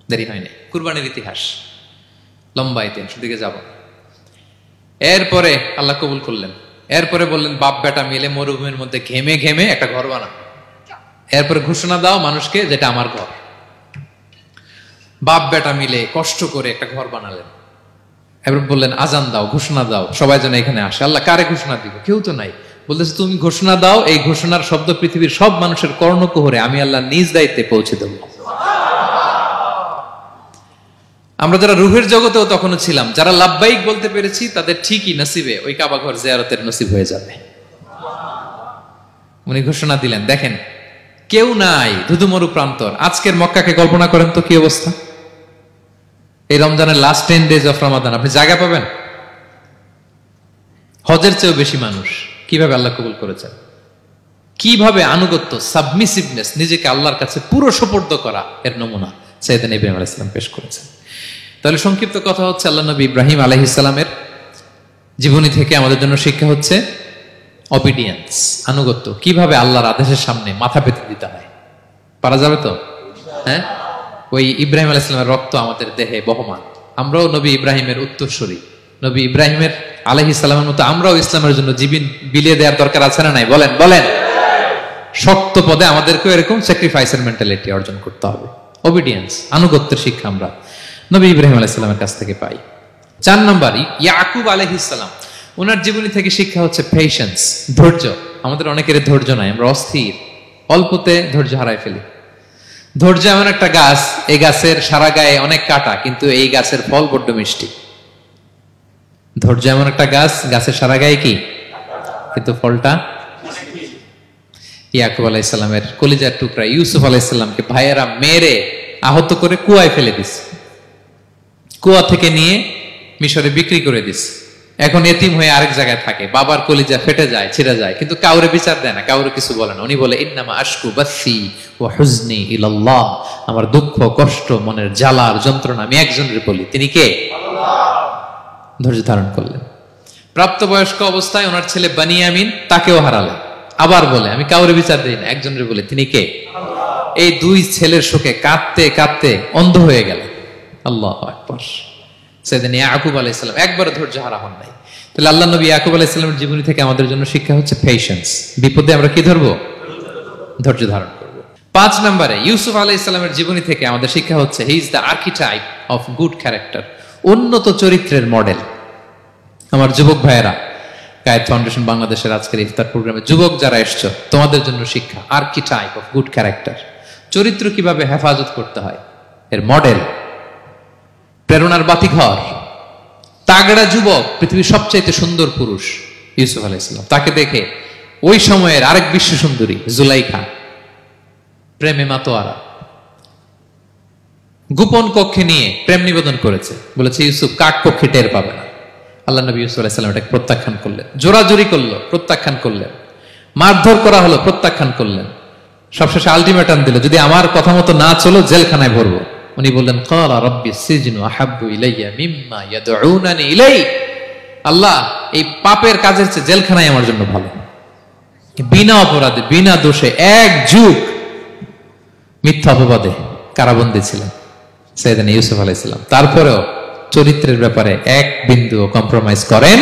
দেরি হয়নি। কুরবানির ইতিহাস লম্বা, ইতিহাস দিকে যাব। এরপরে আল্লাহ কবুল করলেন। এরপরে বললেন বাপ বেটা মিলে মরুভূমির মধ্যে ঘেমে ঘেমে একটা ঘর বানাও। এরপরে ঘোষণা দাও মানুষকে, যেটা আমার ঘর। বাপ বেটা মিলে কষ্ট করে একটা ঘর বানালেন। এবার বললেন আজান দাও, ঘোষণা দাও, সবাই যেন এখানে আসে। আল্লাহ কারে ঘোষণা দিব? কেউ তো নাই। বলতেছে তুমি ঘোষণা দাও, এই ঘোষণার শব্দ পৃথিবীর সব মানুষের কর্ণকুহরে আমি আল্লাহ নিজ দায়িত্বে পৌঁছে দেব। আমরা যারা রুহের জগতেও তখনও ছিলাম, যারা লাব্বাইক বলতে পেরেছি, তাদের ঠিকই নসিবে ওই কাবা ঘর জিয়ারতের নসিব হয়ে যাবে। উনি ঘোষণা দিলেন, দেখেন কেউ নাই, ধুধুমরু প্রান্তর। আজকের মক্কাকে কল্পনা করেন তো কি অবস্থা। এই রমজানের লাস্ট 10 days অফ রমাদান আপনি জায়গা পাবেন? হজের চেয়েও বেশি মানুষ। কিভাবে আল্লাহ কবুল করেছেন, কিভাবে আনুগত্য, সাবমিসিভনেস, নিজেকে আল্লাহর কাছে পুরো সুপর্দ করা, এর নমুনা সাইয়েদনা ইব্রাহিম আলাইহিস সালাম পেশ করেছেন। তাহলে সংক্ষিপ্ত কথা হচ্ছে, আল্লাহ নবী ইব্রাহিম আলাইহিস সালামের জীবনী থেকে আমাদের জন্য শিক্ষা হচ্ছে অবিডিয়েন্স, আনুগত্য। কিভাবে আল্লাহর আদেশের সামনে মাথা পেতে দিতে হয়। পারা যাবে তো? হ্যাঁ, ওই ইব্রাহিম আলাইহিস সালামের রক্ত আমাদের দেহে বহমান। আমরাও নবী ইব্রাহিমের উত্তরসূরি। নবী ইব্রাহিমের আলাইহিস সালামের মতো আমরাও ইসলামের জন্য জীবন বিলিয়ে দেওয়ার দরকার আছে না নাই? বলেন বলেন। শক্ত পদে আমাদেরকেও এরকম স্যাক্রিফাইসের মেন্টালিটি অর্জন করতে হবে। অবিডিয়েন্স, আনুগত্যের শিক্ষা আমরা নবী ইব্রাহিম আলাইহিস সালামের কাছ থেকে পাই। 4 নম্বর, ইয়াকুব আলাইহিস সালাম, ওনার জীবনী থেকে শিক্ষা হচ্ছে পেশেন্স, ধৈর্য। আমাদের অনেকের ধৈর্য নাই, আমরা অস্থির, অল্পতে ধৈর্য হারাই ফেলি। ধৈর্য এমন একটা গাছ, এই গাছের সারা গায়ে অনেক কাঁটা, কিন্তু এই গাছের ফল বড্ড মিষ্টি। ধৈর্য এমন একটা গাছ, গাছের সারা গায়ে কি, কিন্তু ফলটা। ইয়াকুব আলাইহিস সালামের কলিজার টুকরা ইউসুফ আলাইহিস সালামকে ভাইয়েরা মেরে আহত করে কুয়ায় ফেলে দিছে। কুয়া থেকে নিয়ে মিশরে বিক্রি করে দিছে। এখন এতিম হয়ে আরেক জায়গায় থাকে। বাবার কলিজা ফেটে যায়, ছিঁড়ে যায়, কিন্তু কাউরে বিচার দেয় না, কাউরে কিছু বলে না। উনি বলে ইন্নামা আশকু বাসি ওয়া হুজনি ইলাল্লাহ, আমার দুঃখ কষ্ট মনের জ্বালার যন্ত্রণা আমি একজনের বলি, তিনি কে? আল্লাহ। ধৈর্য ধারণ করলেন। প্রাপ্তবয়স্ক অবস্থায় ওনার ছেলে বানিয়ামিন, তাকেও হারালেন। আবার বলে আমি কাউরে বিচার দিই না, একজনের বলে, তিনি কে? আল্লাহ। এই 2 ছেলের শোকে কাঁদতে কাঁদতে অন্ধ হয়ে গেলেন। আল্লাহু আকবার। সাইয়েদনা ইয়াকুব আলাইহিস সালাম একবার ধৈর্য হারা হন নাই। তাহলে আল্লাহ নবী ইয়াকুব আলাইহিস সালামের জীবনী থেকে আমাদের জন্য শিক্ষা হচ্ছে পেশেন্স। বিপদে আমরা কি ধরবো? ধৈর্য ধারণ করব। 5 নম্বরে ইউসুফ আলাইহিস সালামের জীবনী থেকে আমাদের শিক্ষা হচ্ছে he is the archetype of good character, উন্নত চরিত্রের মডেল। আমার যুবক ভাইয়েরা, কায়েদ ফাউন্ডেশন বাংলাদেশের আজকের ইফতার প্রোগ্রামে যুবক যারা এসছো, তোমাদের জন্য শিক্ষা আর্কিটাইপ অফ গুড ক্যারেক্টার। চরিত্র কিভাবে হেফাজত করতে হয়, এর মডেল, প্রেরণার বাতিঘর। তাগড়া যুবক, পৃথিবীর সবচাইতে সুন্দর পুরুষ ইউসুফ আলাইহিস সালাম। তাকে দেখে ওই সময়ের আরেক বিশ্ব সুন্দরী জুলাইখা প্রেমে মাতোয়ারা, গোপন কক্ষে নিয়ে প্রেম নিবেদন করেছে। বলেছে ইউসুফ কাক পক্ষে টের পাবে না। আল্লাহ নবী ইউসুফ আলাইহিস সালাম এটাকে প্রত্যাখ্যান করলেন। জোরাজুরি করলো, প্রত্যাখ্যান করলেন। মারধর করা হলো, প্রত্যাখ্যান করলেন। সবশেষে আলটিমেটাম দিল, যদি আমার কথা মতো না চলো জেলখানায় ভরবো। উনি বললেন ক্বালা রাব্বি সিজনু আহাব্বু ইলাইয়া মিম্মা ইয়াদউনানি ইলাই। আল্লাহ, এই পাপের কাজের চেয়ে জেলখানায় আমার জন্য ভালো। বিনা অপরাধে, বিনা দোষে 1 যুগ মিথ্যা অপবাদে কারাবন্দী ছিলেন সাইয়েদনা ইউসুফ আলাইহিস সালাম। তারপরেও চরিত্রের ব্যাপারে 1 বিন্দু কম্প্রোমাইজ করেন।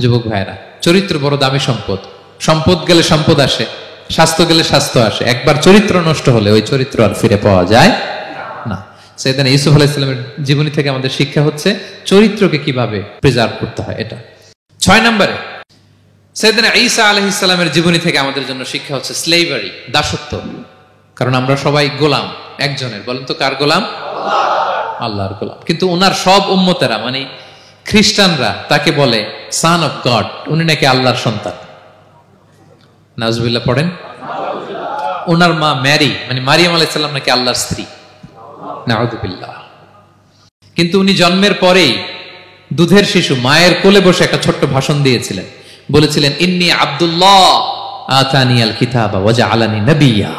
যুবক ভাইরা, চরিত্র বড় দামি সম্পদ। সম্পদ গেলে সম্পদ আসে, স্বাস্থ্য গেলে স্বাস্থ্য আসে, একবার চরিত্র নষ্ট হলে ওই চরিত্র আর ফিরে পাওয়া যায় না। সাইয়েদনা ইউসুফ আলাইহিস সালামের জীবনী থেকে আমাদের শিক্ষা হচ্ছে চরিত্রকে কিভাবে প্রিজার্ভ করতে হয়। এটা 6 নম্বরে সাইয়েদনা ঈসা আলাইহিস সালামের জীবনী থেকে আমাদের জন্য শিক্ষা হচ্ছে স্লেভারি, দাসত্ব। কারণ আমরা সবাই গোলাম একজনের, বলেন তো কার গোলাম? আল্লাহর গোলাম। কিন্তু ওনার সব উম্মতেরা মানে খ্রিস্টানরা তাকে বলে সান অফ গড, উনি নাকি আল্লাহর সন্তান। নাউজুবিল্লাহ পড়েন। ওনার মা ম্যারি মানে মারিয়াম আলাইহিস সালাম নাকি আল্লাহর স্ত্রী, নাউযুবিল্লাহ। কিন্তু উনি জন্মের পরেই দুধের শিশু মায়ের কোলে বসে একটা ছোট্ট ভাষণ দিয়েছিলেন, বলেছিলেন ইন্নী আব্দুল্লাহ আতানিয়াল কিতাবা ওয়া জাআলানি নাবিয়্যা।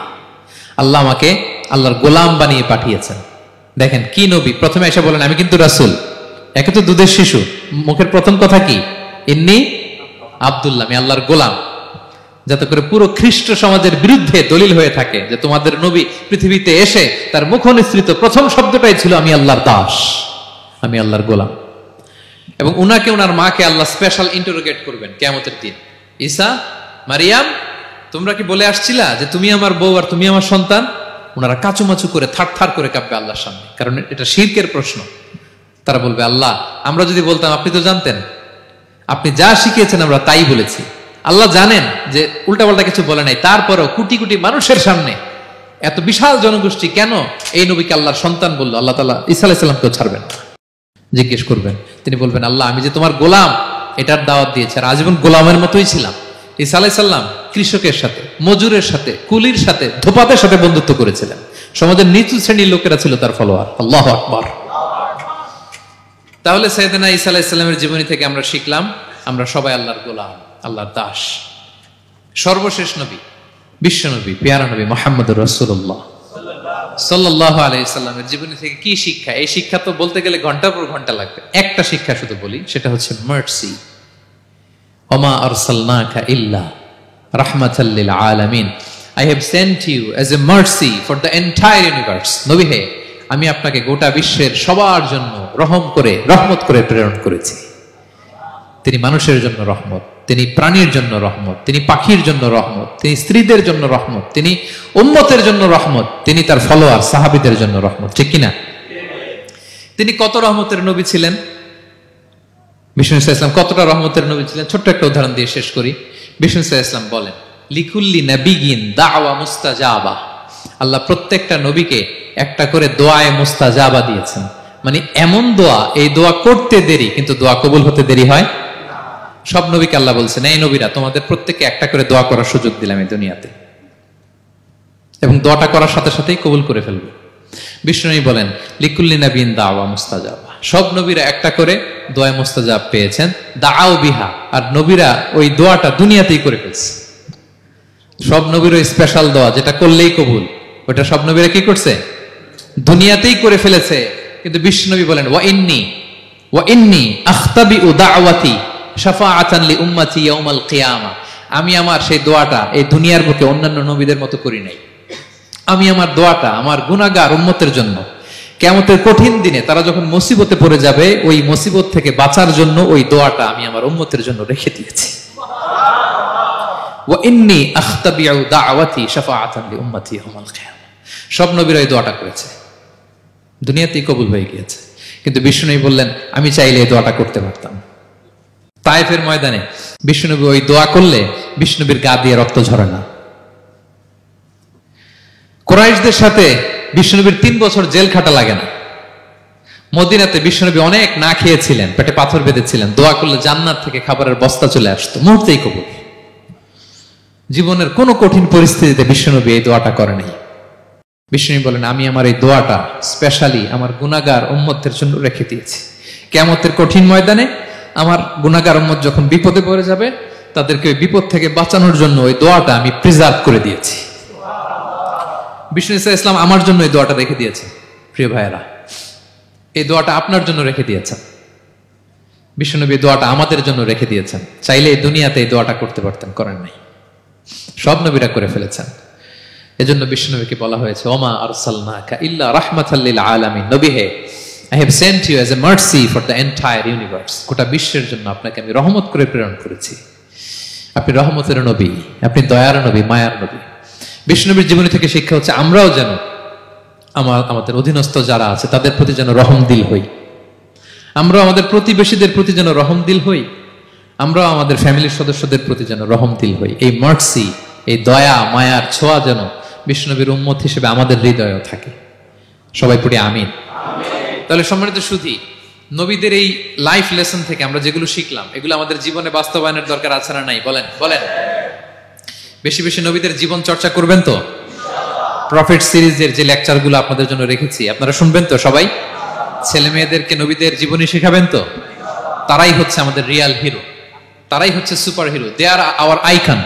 আল্লাহ আমাকে আল্লাহর গোলাম বানিয়ে পাঠিয়েছেন। দেখেন কি নবী, প্রথমে এসে বলেন আমি কিন্তু রাসূল। একে তো দুধের শিশু, মুখের প্রথম কথা কি? ইন্নী আব্দুল্লাহ, আমি আল্লাহর গোলাম। যাতে করে পুরো খ্রিস্ট সমাজের বিরুদ্ধে দলিল হয়ে থাকে যে তোমাদের নবী পৃথিবীতে এসে তার মুখ নিঃসৃত প্রথম শব্দটাই ছিল আমি আল্লাহর দাস, আমি আল্লাহর গোলাম। এবং উনাকে ওনার মাকে আল্লাহ স্পেশাল ইন্টারোগেট করবেন কিয়ামতের দিন। ঈসা, মারিয়াম, তোমরা কি বলে আসছিলা যে তুমি আমার বউ আর তুমি আমার সন্তান? ওনারা কাচুমাচু করে থার করে কাঁপবে আল্লাহর সামনে, কারণ এটা শিরকের প্রশ্ন। তারা বলবে আল্লাহ আমরা যদি বলতাম আপনি তো জানতেন, আপনি যা শিখিয়েছেন আমরা তাই বলেছি। আল্লাহ জানেন যে উল্টাপাল্টা কিছু বলে নাই, তারপরেও কোটি কোটি মানুষের সামনে এত বিশাল জনগোষ্ঠী কেন এই নবীকে আল্লাহর সন্তান বললো? আল্লাহ তাআলা ঈসা আলাইহিস সালামকেও ছাড়বেন না, জিজ্ঞেস করবেন। তিনি বলবেন আল্লাহ আমি যে তোমার গোলাম এটার দাওয়াত দিয়েছি, আর আজীবন গোলামের মতোই ছিলাম। ঈসা আলাইহিস সালাম কৃষকের সাথে, মজুরের সাথে, কুলির সাথে, ধোপাতের সাথে বন্ধুত্ব করেছিলেন। সমাজের নিচু শ্রেণীর লোকেরা ছিল তার ফলোয়ার। আল্লাহু আকবার। তাহলে সাইয়েদনা ঈসা আলাইহিস সালামের জীবনী থেকে আমরা শিখলাম আমরা সবাই আল্লাহর গোলাম, আল্লাহর দাস। সর্বশেষ নবী, বিশ্ব নবী, পেয়ারা নবী মুহাম্মদুর রাসূলুল্লাহ সাল্লাল্লাহু আলাইহি সাল্লামের জীবনী থেকে কি শিক্ষা? এই শিক্ষা তো বলতে গেলে ঘন্টার পর ঘন্টা লাগবে। একটা শিক্ষা শুধু বলি, সেটা হচ্ছে মার্সি। ওমা আরসালনাকা ইল্লা রাহমাতাল লিল আলামিন। I have sent you as a mercy for the entire universe. নবী হে, আমি আপনাকে গোটা বিশ্বের সবার জন্য রহমত করে প্রেরণ করেছি। তিনি মানুষের জন্য রহমত, তিনি প্রাণীর জন্য রহমত, তিনি পাখির জন্য রহমত, তিনি স্ত্রীদের জন্য রহমত, তিনি উম্মতের জন্য রহমত, তিনি তার ফলোয়ার সাহাবীদের জন্য রহমত। ঠিক কিনা? তিনি কত রহমতের নবী ছিলেন? বিষ্ণু ইসলাম কতটা রহমতের নবী ছিলেন? ছোট্ট একটা উদাহরণ দিয়ে শেষ করি। বিষ্ণু ইসলাম বলেন লিকুল্লি নাবিয়িন দাওয়া মুস্তাজাবা। আল্লাহ প্রত্যেকটা নবীকে একটা করে দোয়ায়ে মুস্তাজাবা দিয়েছেন। মানে এমন দোয়া, এই দোয়া করতে দেরি কিন্তু দোয়া কবুল হতে দেরি হয়। সব নবীকে আল্লাহ বলছেন এই নবীরা তোমাদের প্রত্যেককে একটা করে দোয়া করার সুযোগ দিলাম এই দুনিয়াতে, এবং দোয়াটা করার সাথে সাথেই কবুল করে ফেলবে। বিষ্ণু নবী বলেন লিকুল্লি নাবিয়িন দাওয়া মুস্তাজাবা। সব নবীরা একটা করে দোয়ায়ে মুস্তাজাব পেয়েছেন, দাআউ বিহা। আর নবীরা ওই দোয়াটা দুনিয়াতেই করে ফেলছে। সব নবীর ওই স্পেশাল দোয়া যেটা করলেই কবুল, ওটা সব নবীরা কি করছে? দুনিয়াতেই করে ফেলেছে। কিন্তু বিষ্ণু নবী বলেন ওয়া ইন্নী আখতাবিউ দাওয়াতি শাফাআতান লি উম্মতি ইয়াউমাল কিয়ামা। আমি আমার সেই দোয়াটা এই দুনিয়ার বুকে অন্যান্য নবীদের মতো করি নাই। আমি আমার দোয়াটা আমার গুনাহগার উম্মতের জন্য কিয়ামতের কঠিন দিনে তারা যখন মুসিবতে পড়ে যাবে, ওই মুসিবত থেকে বাঁচার জন্য ওই দোয়াটা আমি আমার উম্মতের জন্য রেখে দিয়েছি। ওয়া ইন্নী আখতাবিউ দাওয়াতি শাফাআতান লি উম্মতি ইয়াউমাল কিয়ামা। সব নবীরা এই দোয়াটা করেছে, দুনিয়াতেই কবুল হয়ে গিয়েছে। কিন্তু বিষ্ণু নবী বললেন আমি চাইলে এই দোয়াটা করতে পারতাম। তায়েফের ময়দানে বিষ্ণু নবী ওই দোয়া করলে বিষ্ণু নবীর গা দিয়ে রক্ত ঝরে না। কুরাইশদের সাথে বিষ্ণু নবীর 3 বছর জেল খাটা লাগে না। মদিনাতে বিষ্ণু নবী অনেক না খেয়েছিলেন, পেটে পাথর বেঁধেছিলেন, দোয়া করলে জান্নাত থেকে খাবারের বস্তা চলে আসতো, মুহূর্তেই কবুল। জীবনের কোন কঠিন পরিস্থিতিতে বিষ্ণু নবী এই দোয়াটা করে নাই। বিষ্ণু নবী বলেন আমি আমার এই দোয়াটা স্পেশালি আমার গুনাহগার উম্মতের জন্য রেখে দিয়েছি। কিয়ামতের কঠিন ময়দানে আমার গুনাহগার উম্মত যখন বিপদে পড়ে যাবে, তাদেরকে ওই বিপদ থেকে বাঁচানোর জন্য ওই দোয়াটা আমি প্রিজার্ভ করে দিয়েছি। বিষ্ণু ইসলাম আমার জন্য এই দোয়াটা রেখে দিয়েছে। প্রিয় ভাইয়েরা, এই দোয়াটা আপনার জন্য রেখে দিয়েছেন। বিষ্ণু নবী দোয়াটা আমাদের জন্য রেখে দিয়েছেন। চাইলে এই দুনিয়াতে এই দোয়াটা করতে পারতেন, করেন নাই। সব নবীরা করে ফেলেছেন। এজন্য বিষ্ণু নবীকে বলা হয়েছে ওমা আরসালনাকা ইল্লা রাহমাতাল লিল আলামিন। নবী হে, I have sent you as a mercy for the entire universe. গোটা বিশ্বের জন্য আপনাকে আমি রহমত করে প্রেরণ করেছি। আপনি রহমতের নবী, আপনি দয়ার নবী, মায়ার নবী। বিষ্ণুনবীর জীবনী থেকে শিক্ষা হচ্ছে আমরাও যেন আমাদের অধীনস্থ যারা আছে তাদের প্রতি যেন রহমদিল হই, আমরা আমাদের প্রতিবেশীদের প্রতি যেন রহমদিল হই, আমরা আমাদের ফ্যামিলির সদস্যদের প্রতি যেন রহমদিল হই। এই মার্সি, এই দয়া মায়ার ছোঁয়া যেন বিষ্ণুনবীর উম্মত হিসেবে আমাদের হৃদয়েও থাকে। সবাই পড়ি আমিন। তাহলে সম্মানিত সুধী, নবীদের এই লাইফ লেসন থেকে আমরা যেগুলো শিখলাম এগুলো আমাদের জীবনে বাস্তবায়নের দরকার আছে না নাই? বলেন বলেন। বেশি বেশি নবীদের জীবন চর্চা করবেন তো? প্রফেট সিরিজের যে লেকচারগুলো আপনাদের জন্য রেখেছি আপনারা শুনবেন তো? সবাই ছেলে মেয়েদেরকে নবীদের জীবনী শেখাবেন তো? তারাই হচ্ছে আমাদের রিয়াল হিরো, তারাই হচ্ছে সুপার হিরো, দে আর আওয়ার আইকন।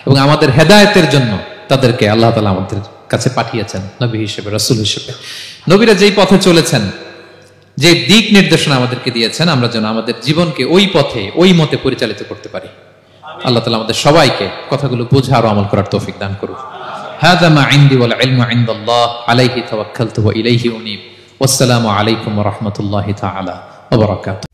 এবং আমাদের হেদায়েতের জন্য তাদেরকে আল্লাহ তাআলা আমাদের কাছে পাঠিয়েছেন নবী হিসেবে, রাসূল হিসেবে। নবীরা যেই পথে চলেছেন, যে দিক নির্দেশনা আমাদেরকে দিয়েছেন, আমরা যেন আমাদের জীবনকে ওই পথে ওই মতে পরিচালিত করতে পারি। আল্লাহ তাআলা আমাদের সবাইকে কথাগুলো বোঝার ও আমল করার তৌফিক দান করুন। হাযা মা ইনদি ওয়াল ইলমু ইনদাল্লাহ আলাইহি তাওয়াক্কালতু ওয়া ইলাইহি উনীব। ওয়াসসালামু আলাইকুম ওয়া রাহমাতুল্লাহি তাআলা ওয়া বারাকাতুহু।